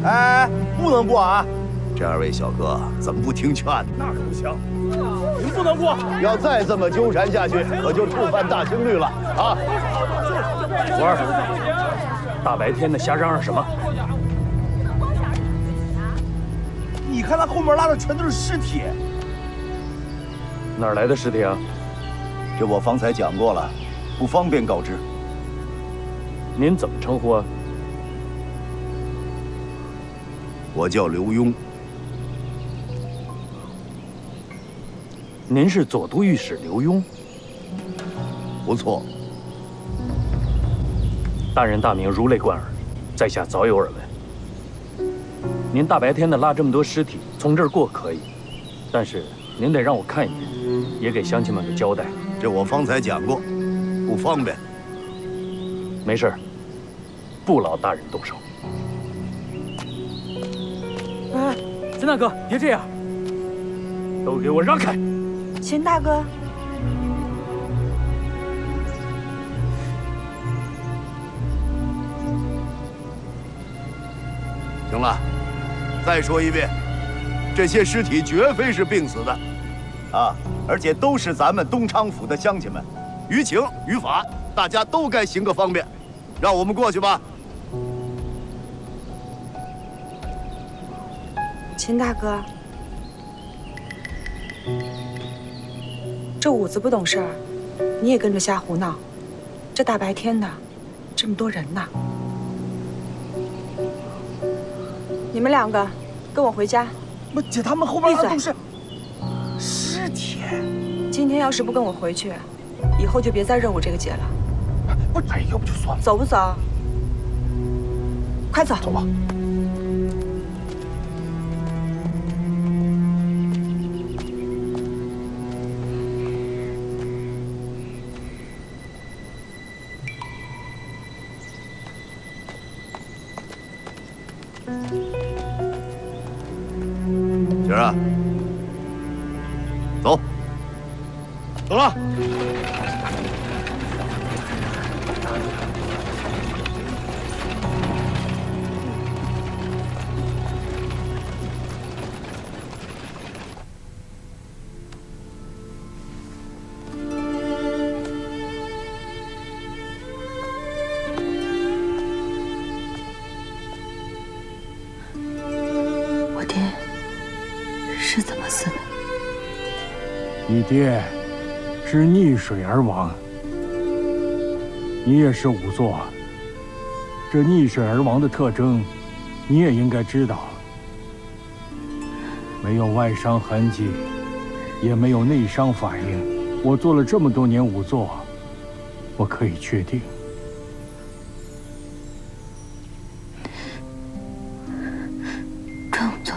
哎，不能过啊！这二位小哥怎么不听劝呢？那可不行，您不能过！要再这么纠缠下去，可就触犯大清律了啊！福儿，大白天的瞎嚷嚷什么？你看他后面拉的全都是尸体。哪儿来的尸体啊？这我方才讲过了，不方便告知。您怎么称呼啊？我叫刘墉。您是左都御史刘墉？不错。大人大名如雷贯耳，在下早有耳闻。您大白天的拉这么多尸体，从这儿过可以，但是您得让我看一眼，也给乡亲们个交代。这我方才讲过，不方便。没事，不劳大人动手。哎，秦大哥，别这样！都给我让开！秦大哥，行了，再说一遍，这些尸体绝非是病死的，啊，而且都是咱们东昌府的乡亲们，于情于法，大家都该行个方便，让我们过去吧。秦大哥，这五子不懂事儿，你也跟着瞎胡闹。这大白天的，这么多人呢。你们两个跟我回家。不，姐，他们后面都是尸体。今天要是不跟我回去，以后就别再惹我这个姐了。不，哎，要不就算了。走不走？快走！走吧。姐儿啊，走，走了。我爹是怎么死的？你爹是溺水而亡，你也是仵作，这溺水而亡的特征，你也应该知道。没有外伤痕迹，也没有内伤反应。我做了这么多年仵作，我可以确定。庄仵作，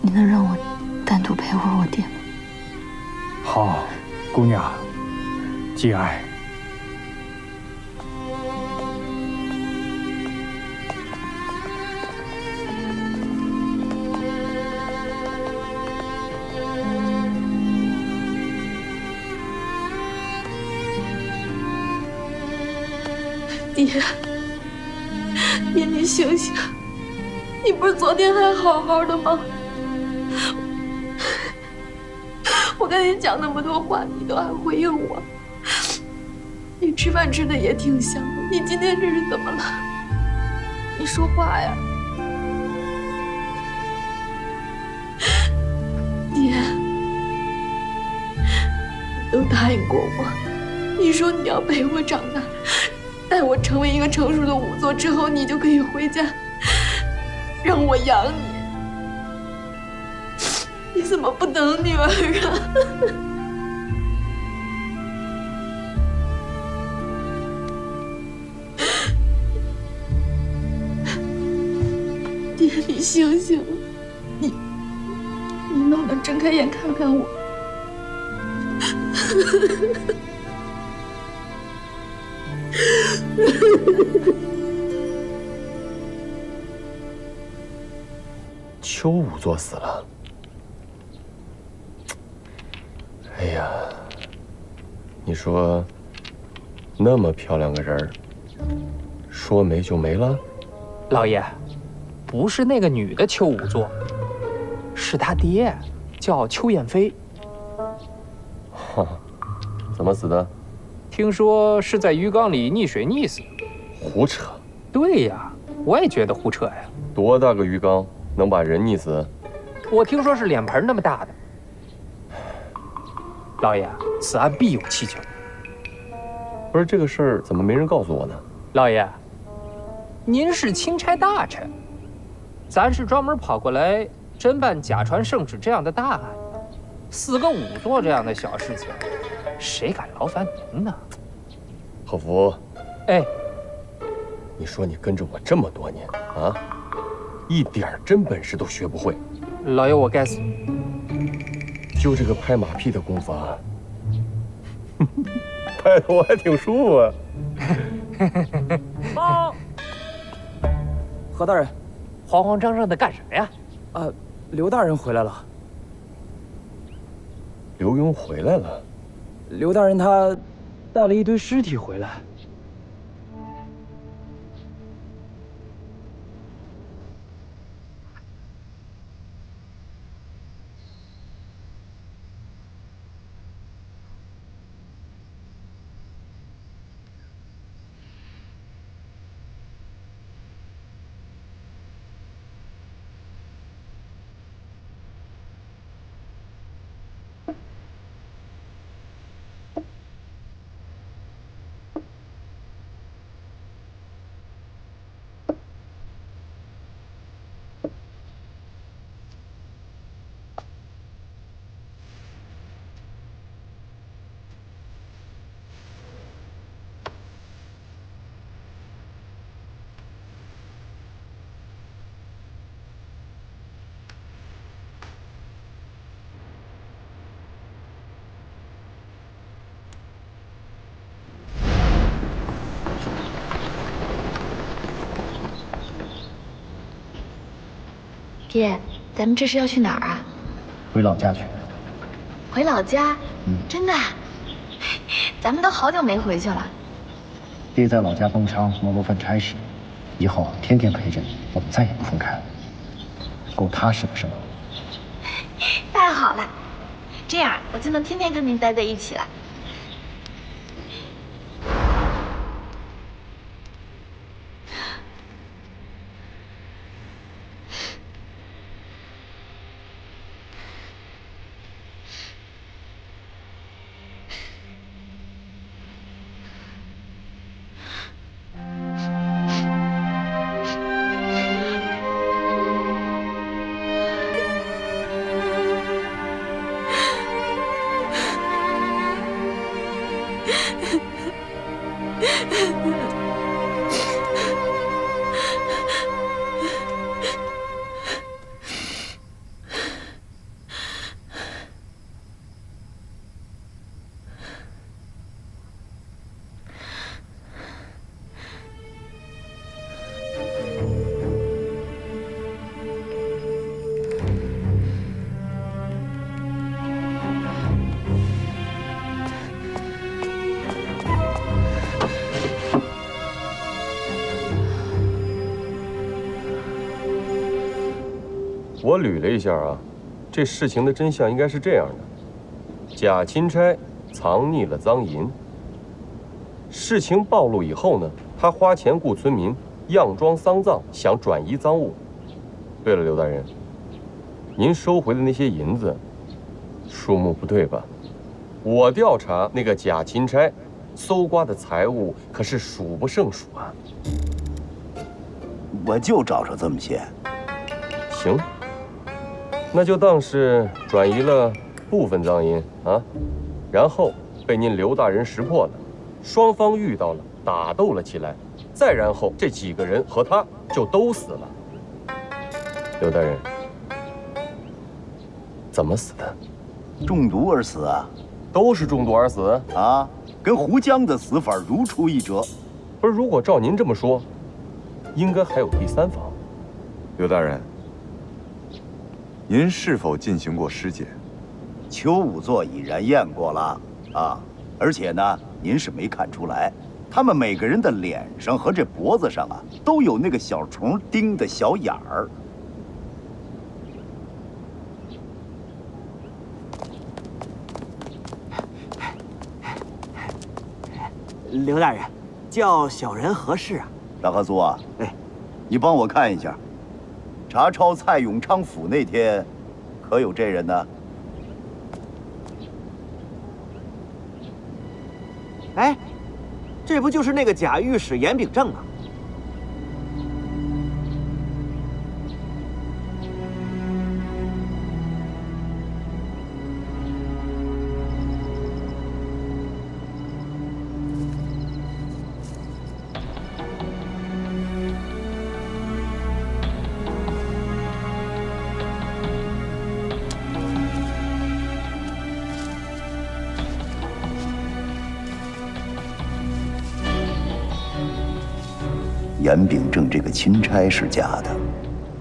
你能让我单独陪会儿我爹吗？好，姑娘，节哀。爹，爹，你醒醒！你不是昨天还好好的吗？我跟你讲那么多话，你都还回应我。你吃饭吃的也挺香的，你今天这是怎么了？你说话呀！爹，答应过我，你说你要陪我长大，待我成为一个成熟的仵作之后，你就可以回家，让我养你。你怎么不等女儿啊？爹，你醒醒！你能不能睁开眼看看我？邱仵作死了。哎呀，你说，那么漂亮个人儿，说没就没了？老爷，不是那个女的邱仵作，是他爹，叫邱燕飞。哈，怎么死的？听说是在鱼缸里溺水溺死。胡扯！对呀，我也觉得胡扯呀。多大个鱼缸能把人溺死？我听说是脸盆那么大的。老爷，此案必有蹊跷。不是这个事儿，怎么没人告诉我呢？老爷，您是钦差大臣，咱是专门跑过来侦办假传圣旨这样的大案，死个仵作这样的小事情，谁敢劳烦您呢？贺福，哎，你说你跟着我这么多年啊，一点真本事都学不会。老爷，我该死。就这个拍马屁的功夫啊，拍的我还挺舒服啊。报，何大人，慌慌张张的干什么呀？刘大人回来了。刘墉回来了。刘大人他带了一堆尸体回来。爹，咱们这是要去哪儿啊？回老家去。回老家？真的？咱们都好久没回去了。爹在老家东昌摸过份差事，以后天天陪着你，我们再也不分开了，够踏实的是吗？太好了，这样我就能天天跟您待在一起了。我捋了一下啊，这事情的真相应该是这样的：假钦差藏匿了赃银，事情暴露以后呢，他花钱雇村民佯装丧葬，想转移赃物。对了，刘大人，您收回的那些银子，数目不对吧？我调查那个假钦差，搜刮的财物可是数不胜数啊。我就找着这么些。行，那就当是转移了部分赃银啊，然后被您刘大人识破了，双方遇到了，打斗了起来，再然后这几个人和他就都死了。刘大人，怎么死的？中毒而死啊！都是中毒而死啊，跟胡江的死法如出一辙。不是，如果照您这么说，应该还有第三方。刘大人，您是否进行过尸检？邱仵作已然验过了啊，而且呢，您是没看出来，他们每个人的脸上和这脖子上啊，都有那个小虫叮的小眼儿。刘大人，叫小人何事啊？大合租啊，你帮我看一下，查抄蔡永昌府那天，可有这人呢？哎，这不就是那个假御史严秉正吗？严秉正这个钦差是假的，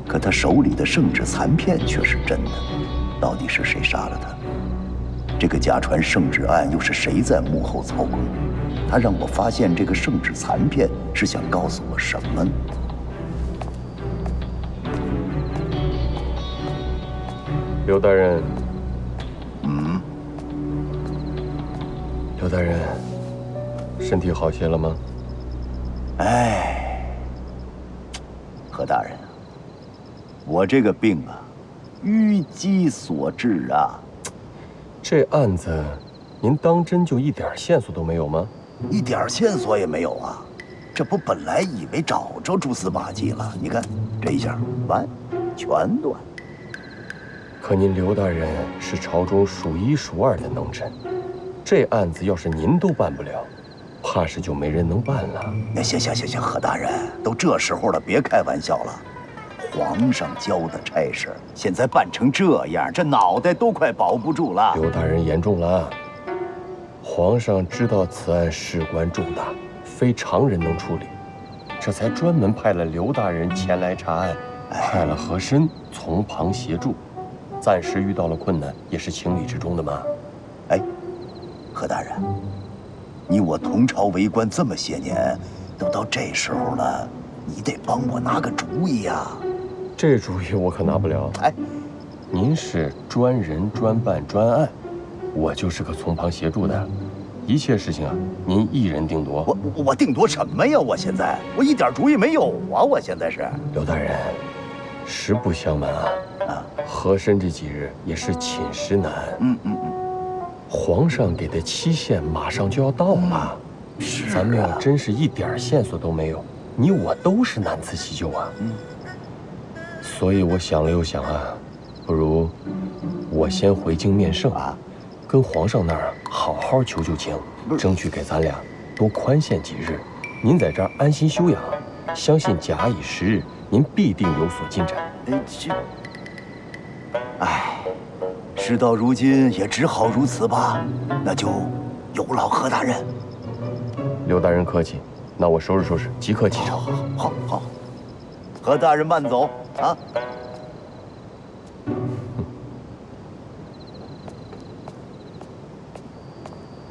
可他手里的圣旨残片却是真的。到底是谁杀了他？这个假传圣旨案又是谁在幕后操控？他让我发现这个圣旨残片，是想告诉我什么呢？刘大人，刘大人，身体好些了吗？哎，何大人，我这个病啊，淤积所致啊。这案子，您当真就一点线索都没有吗？一点线索也没有啊！这不本来以为找着蛛丝马迹了，你看这一下完全断。可您刘大人是朝中数一数二的能臣，这案子要是您都办不了，怕是就没人能办了。那行，何大人，都这时候了，别开玩笑了。皇上交的差事，现在办成这样，这脑袋都快保不住了。刘大人言重了，皇上知道此案事关重大，非常人能处理，这才专门派了刘大人前来查案，派了和珅从旁协助。暂时遇到了困难，也是情理之中的嘛。哎，何大人，你我同朝为官这么些年，都到这时候了，你得帮我拿个主意呀。这主意我可拿不了。哎，您是专人专办专案，我就是个从旁协助的，一切事情啊，您一人定夺。我定夺什么呀？我现在我一点主意没有啊！我现在是刘大人，实不相瞒啊，和珅这几日也是寝食难安。皇上给的期限马上就要到了，咱们要真是一点线索都没有，你我都是难辞其咎啊。所以我想了又想啊，不如我先回京面圣啊，跟皇上那儿好好求求情，争取给咱俩多宽限几日。您在这儿安心休养，相信假以时日，您必定有所进展。哎，事到如今也只好如此吧。那就有劳何大人。刘大人客气，那我收拾收拾，即刻启程。好，何大人慢走啊。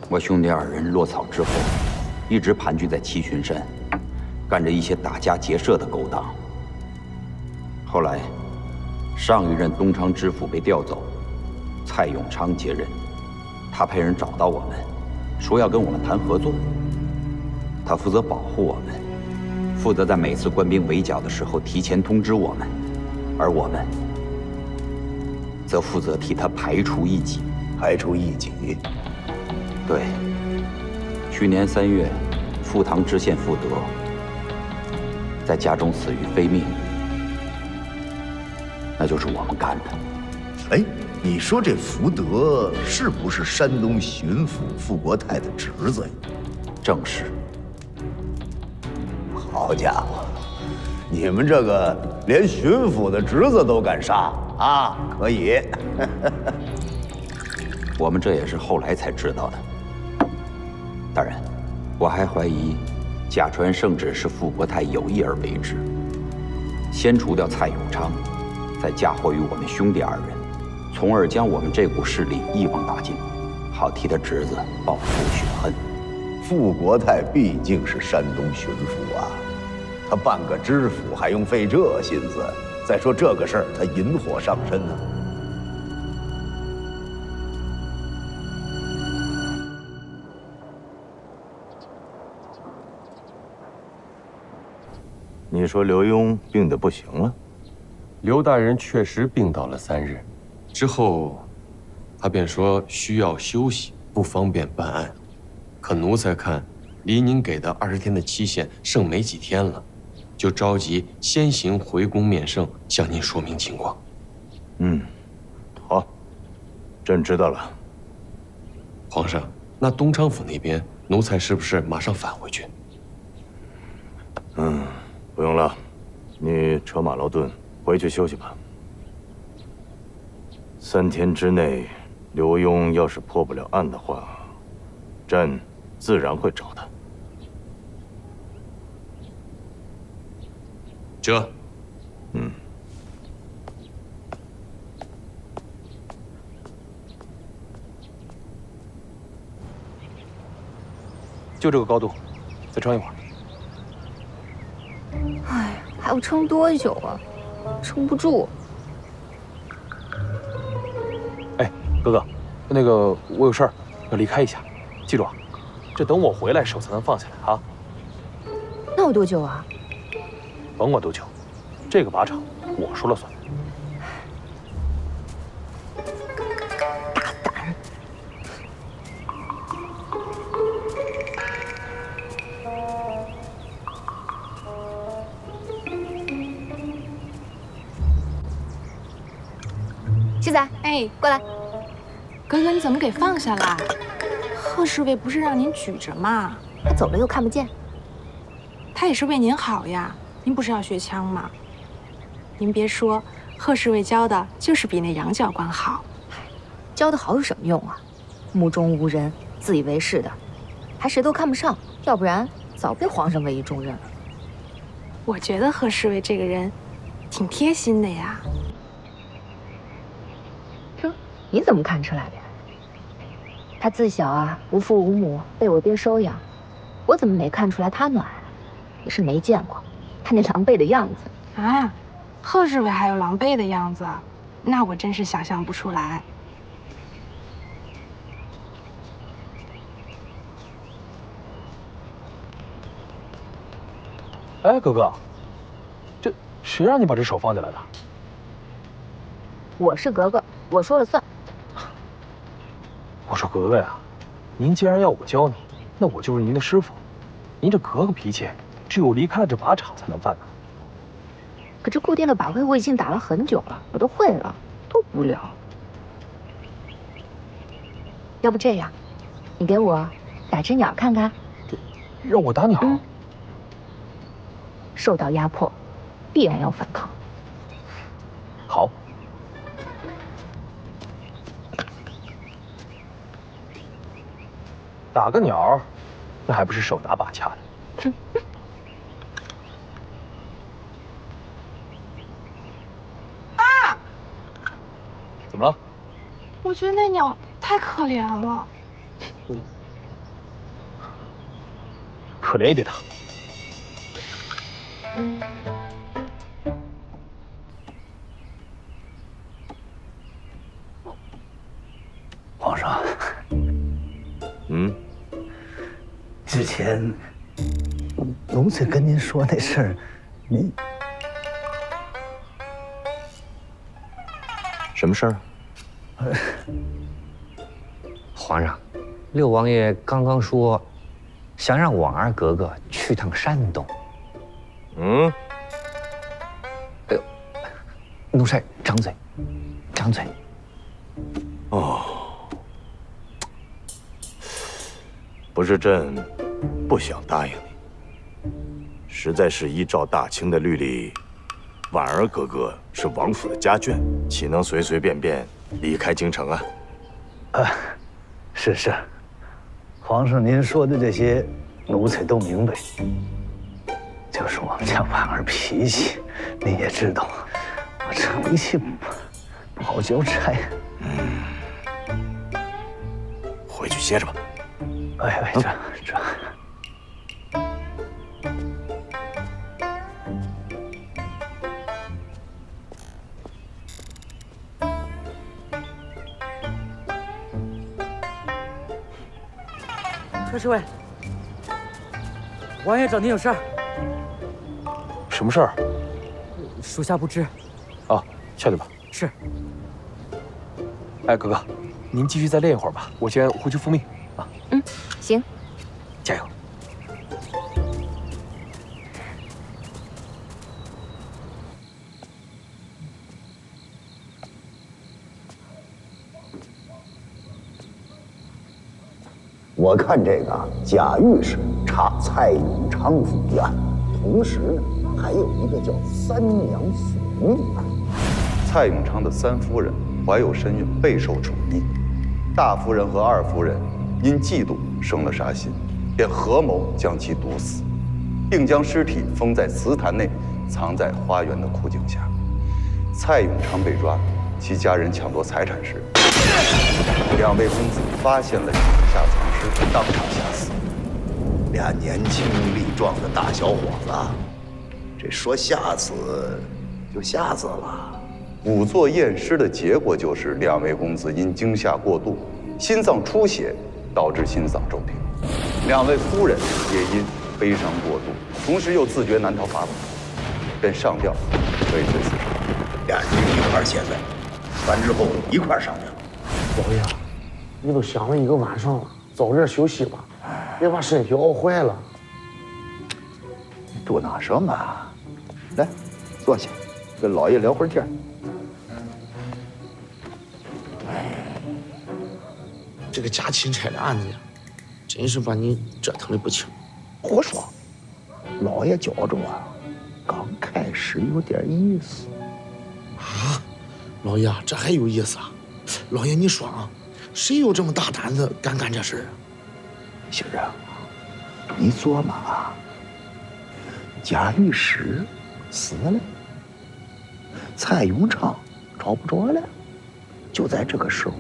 我兄弟二人落草之后，一直盘踞在七群山，干着一些打家劫舍的勾当。后来，上一任东昌知府被调走，蔡永昌接任，他派人找到我们，说要跟我们谈合作。他负责保护我们，负责在每次官兵围剿的时候提前通知我们，而我们则负责替他排除异己。排除异己，对，去年3月，富塘知县傅德在家中死于非命，那就是我们干的。哎，你说这福德是不是山东巡抚傅国泰的侄子呀？正是。好家伙，你们这个连巡抚的侄子都敢杀啊！可以。我们这也是后来才知道的。大人，我还怀疑假传圣旨是傅国泰有意而为之，先除掉蔡永昌，再嫁祸于我们兄弟2人，从而将我们这股势力一网打尽，好替他侄子报仇雪恨。傅国泰毕竟是山东巡抚啊，他办个知府还用费这心思？再说这个事儿，他引火上身呢。你说刘墉病得不行了？刘大人确实病倒了3日，之后，他便说需要休息，不方便办案。可奴才看，离您给的20天的期限剩没几天了，就着急先行回宫面圣，向您说明情况。好，朕知道了。皇上，那东昌府那边，奴才是不是马上返回去？不用了，你车马劳顿，回去休息吧。3天之内，刘墉要是破不了案的话，朕自然会找他。这，就这个高度，再撑一会儿。哎，还要撑多久啊？撑不住。哎，哥哥，那个我有事儿要离开一下，记住啊，这等我回来手才能放下来啊。那有多久啊？甭管多久，这个靶场我说了算。大胆！七仔，哎，过来。哥哥，你怎么给放下了？贺侍卫不是让您举着吗？他走了又看不见。他也是为您好呀。您不是要学枪吗？您别说，贺侍卫教的就是比那杨教官好。教的好有什么用啊？目中无人，自以为是的，还谁都看不上，要不然早被皇上委以重任了。我觉得贺侍卫这个人挺贴心的呀。你怎么看出来的呀？他自小啊无父无母，被我爹收养，我怎么没看出来他暖？也是没见过他那狼狈的样子啊！贺侍卫还有狼狈的样子，那我真是想象不出来。哎，哥哥，这谁让你把这手放下来的？我是格格，我说了算。我说格格呀，您既然要我教你，那我就是您的师傅。您这格格脾气，只有离开了这靶场才能犯呢。可这固定的靶位我已经打了很久了，我都会了，多无聊。要不这样，你给我打只鸟看看。让我打鸟？受到压迫，必然要反抗。好。打个鸟，那还不是手打把掐的？啊！怎么了？我觉得那鸟太可怜了。可怜一点它。皇上。之前奴才跟您说那事儿，您什么事儿？皇上，六王爷刚刚说，想让婉儿格格去趟山东。嗯。哎呦，奴才张嘴，张嘴。哦，不是朕不想答应你，实在是依照大清的律例，婉儿格格是王府的家眷，岂能随随便便离开京城啊？是，皇上您说的这些，奴才都明白。就是我们家婉儿脾气，您也知道，我这脾气不好交差。回去歇着吧。哎，这。贺侍卫，王爷找您有事儿。什么事儿？属下不知。啊，下去吧。是。哎，哥哥，您继续再练一会儿吧，我先回去复命啊。嗯，行。加油。我看这个贾御史查蔡永昌府一案，同时呢还有一个叫三娘索命案。蔡永昌的三夫人怀有身孕，备受宠溺。大夫人和二夫人因嫉妒生了杀心，便合谋将其毒死，并将尸体封在祠坛内，藏在花园的枯井下。蔡永昌被抓，其家人抢夺财产时，两位公子发现了井下藏尸，当场吓死。俩年轻力壮的大小伙子，这说吓死就吓死了。仵作验尸的结果就是两位公子因惊吓过度，心脏出血，导致心脏骤停。两位夫人也因悲伤过度，同时又自觉难逃法网，便上吊维持自杀。俩人一块现在，完之后一块上吊。老爷，你都想了一个晚上了，早点休息吧，别把身体熬坏了。多那什么？来，坐下，跟老爷聊会儿天。这个假钦差的案子呀，真是把你折腾的不轻。胡说，老爷觉着啊，刚开始有点意思。啊，老爷，这还有意思啊？老爷，你说啊，谁有这么大胆子敢干这事啊？杏儿啊，你琢磨啊，贾御史死了，蔡永昌找不着了，就在这个时候，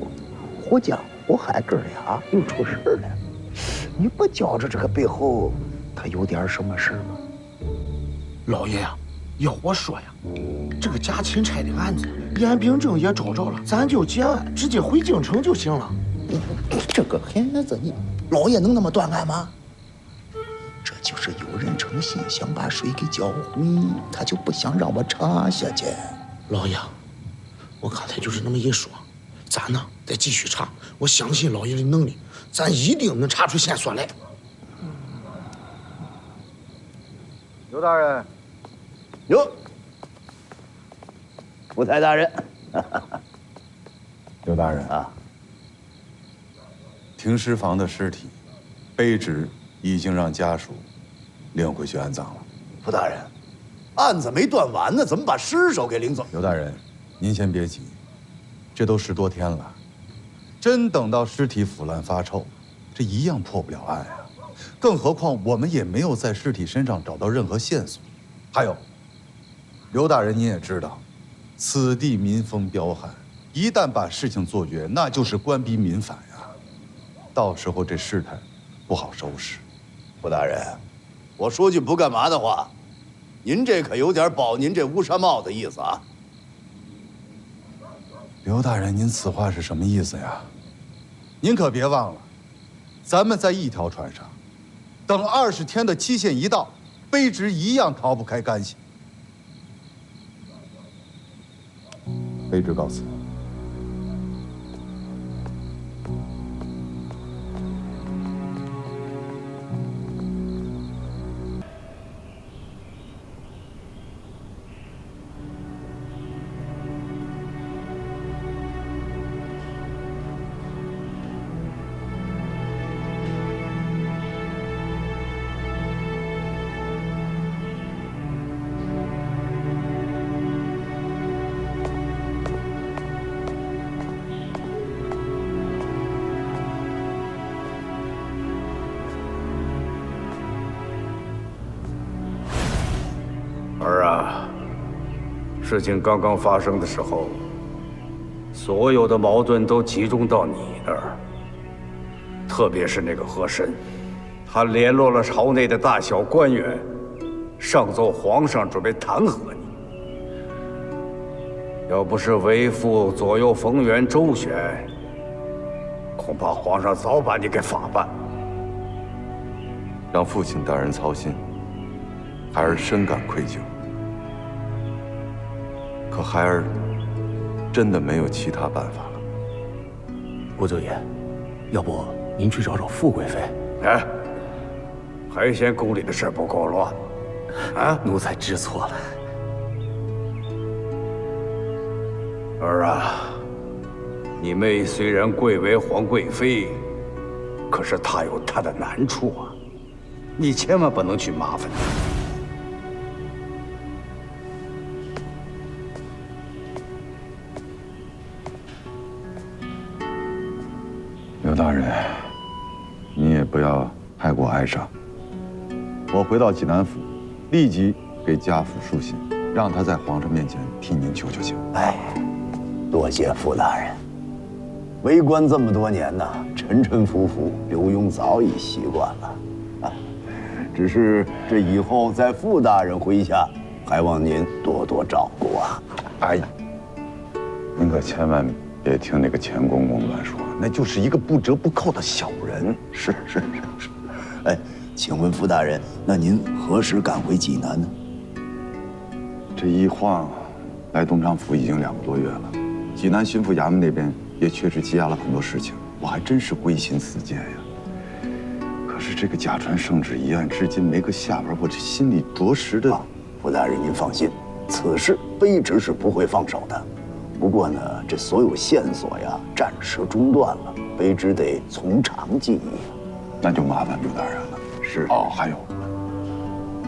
胡江、胡海哥俩又出事了。你不觉着这个背后他有点什么事吗？老爷呀，要我说呀，这个假钦差的案子，严秉正也找着了，咱就结案，直接回京城就行了。这个孩子，你老爷能那么断案吗？这就是有人诚心想把水给搅浑，他就不想让我查下去。老爷，我刚才就是那么一说，咱呢得继续查，我相信老爷的能力，咱一定能查出线索来。刘大人，哟，福台大人，刘大人啊，停尸房的尸体，卑职已经让家属领回去安葬了。福大人，案子没断完呢，怎么把尸首给领走？刘大人，您先别急，这都10多天了，真等到尸体腐烂发臭，这一样破不了案呀。更何况我们也没有在尸体身上找到任何线索。还有，刘大人您也知道，此地民风彪悍，一旦把事情做绝，那就是官逼民反呀。到时候这事态不好收拾。福大人，我说句不干嘛的话，您这可有点保您这乌纱帽的意思啊。刘大人，您此话是什么意思呀？您可别忘了，咱们在一条船上，等20天的期限一到，卑职一样逃不开干系。卑职告辞。事情刚刚发生的时候，所有的矛盾都集中到你那儿，特别是那个和珅，他联络了朝内的大小官员，上奏皇上准备弹劾你。要不是为父左右逢源周旋，恐怕皇上早把你给法办。让父亲大人操心，孩儿深感愧疚。可孩儿真的没有其他办法了。国舅爷，要不您去找找富贵妃？哎，还嫌宫里的事不够乱？啊，奴才知错了。儿啊，你妹虽然贵为皇贵妃，可是她有她的难处啊，你千万不能去麻烦她。刘大人，你也不要太过哀伤。我回到济南府，立即给家父书信，让他在皇上面前替您求求情。哎，多谢傅大人。为官这么多年呢，沉沉浮浮，刘墉早已习惯了。啊，只是这以后在傅大人麾下，还望您多多照顾啊。哎，您可千万别听那个钱公公乱说，那就是一个不折不扣的小人。是。哎，请问傅大人，那您何时赶回济南呢？这一晃，来东昌府已经2个多月了。济南巡抚衙门那边也确实积压了很多事情，我还真是归心似箭呀。可是这个贾传圣旨一案至今没个下文，我这心里着实的……傅大人您放心，此事卑职是不会放手的。不过呢，这所有线索呀，暂时中断了，卑职得从长计议。那就麻烦刘大人了。是哦，还有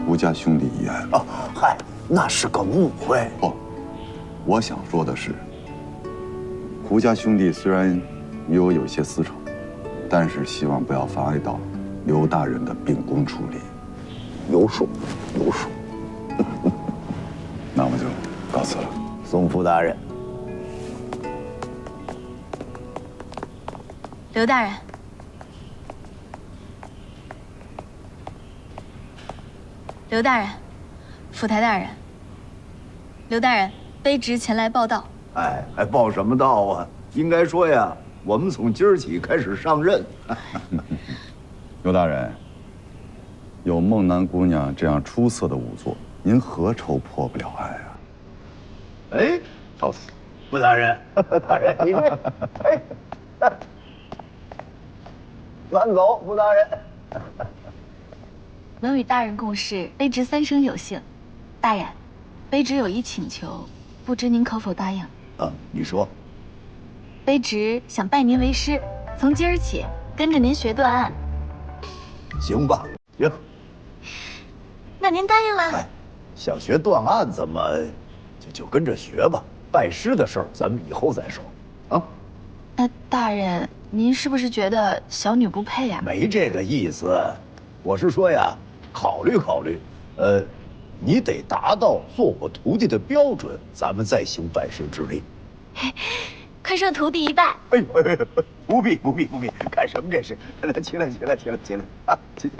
胡家兄弟一案。哦，嗨，那是个误会。不，我想说的是，胡家兄弟虽然与我有些私仇，但是希望不要妨碍到刘大人的秉公处理。有数。那我就告辞了。宋傅大人。刘大人，刘大人，府台大人，刘大人，卑职前来报道。哎，还报什么道啊？应该说呀，我们从今儿起开始上任。刘大人，有孟南姑娘这样出色的仵作，您何愁破不了案啊？哎，告辞。傅大人，大人，你这，哎，慢走，傅大人。能与大人共事，卑职3生有幸。大人，卑职有一请求，不知您可否答应？啊，你说。卑职想拜您为师，从今儿起跟着您学断案。行吧，行。那您答应了？哎，想学断案，咱们就跟着学吧。拜师的事儿，咱们以后再说。啊。那大人，您是不是觉得小女不配呀？没这个意思，我是说呀，考虑考虑。你得达到做我徒弟的标准，咱们再行拜师之礼。快受徒弟一拜。哎，不必，干什么这是？起来啊！起。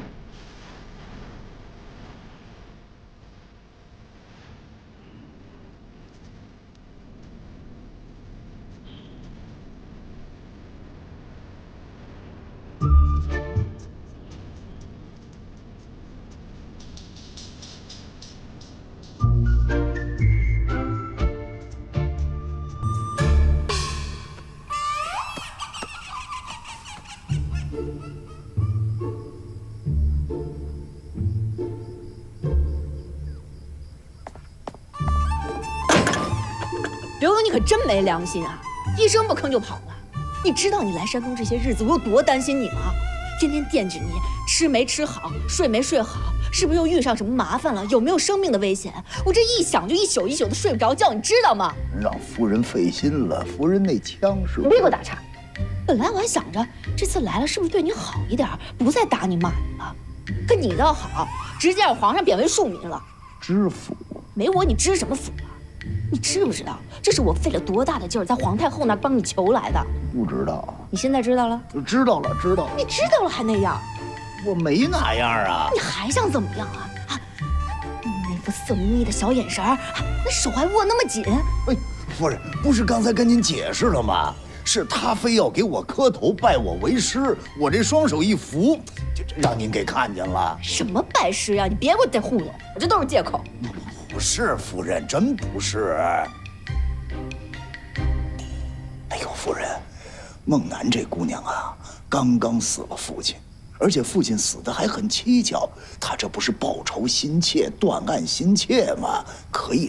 刘墉，你可真没良心啊！一声不吭就跑了。你知道你来山东这些日子我有多担心你吗？天天惦记你吃没吃好，睡没睡好，是不是又遇上什么麻烦了？有没有生命的危险？我这一想就一宿一宿的睡不着觉，你知道吗？让夫人费心了，夫人那枪是……你别给我打岔。本来我还想着这次来了是不是对你好一点，不再打你骂你了。可你倒好，直接让皇上贬为庶民了。知府？没我你知什么府啊？你知不知道，这是我费了多大的劲儿在皇太后那儿帮你求来的？不知道。你现在知道了？知道了，知道了。你知道了还那样？我没那样啊。你还想怎么样啊？啊，那副色眯眯的小眼神儿，那手还握那么紧。哎，夫人，不是刚才跟您解释了吗？是他非要给我磕头拜我为师，我这双手一扶，这让您给看见了。什么拜师呀？你别给我再糊弄，我这都是借口。不是，夫人，真不是。哎呦，夫人，孟楠这姑娘啊，刚刚死了父亲，而且父亲死得还很蹊跷，她这不是报仇心切、断案心切吗？可以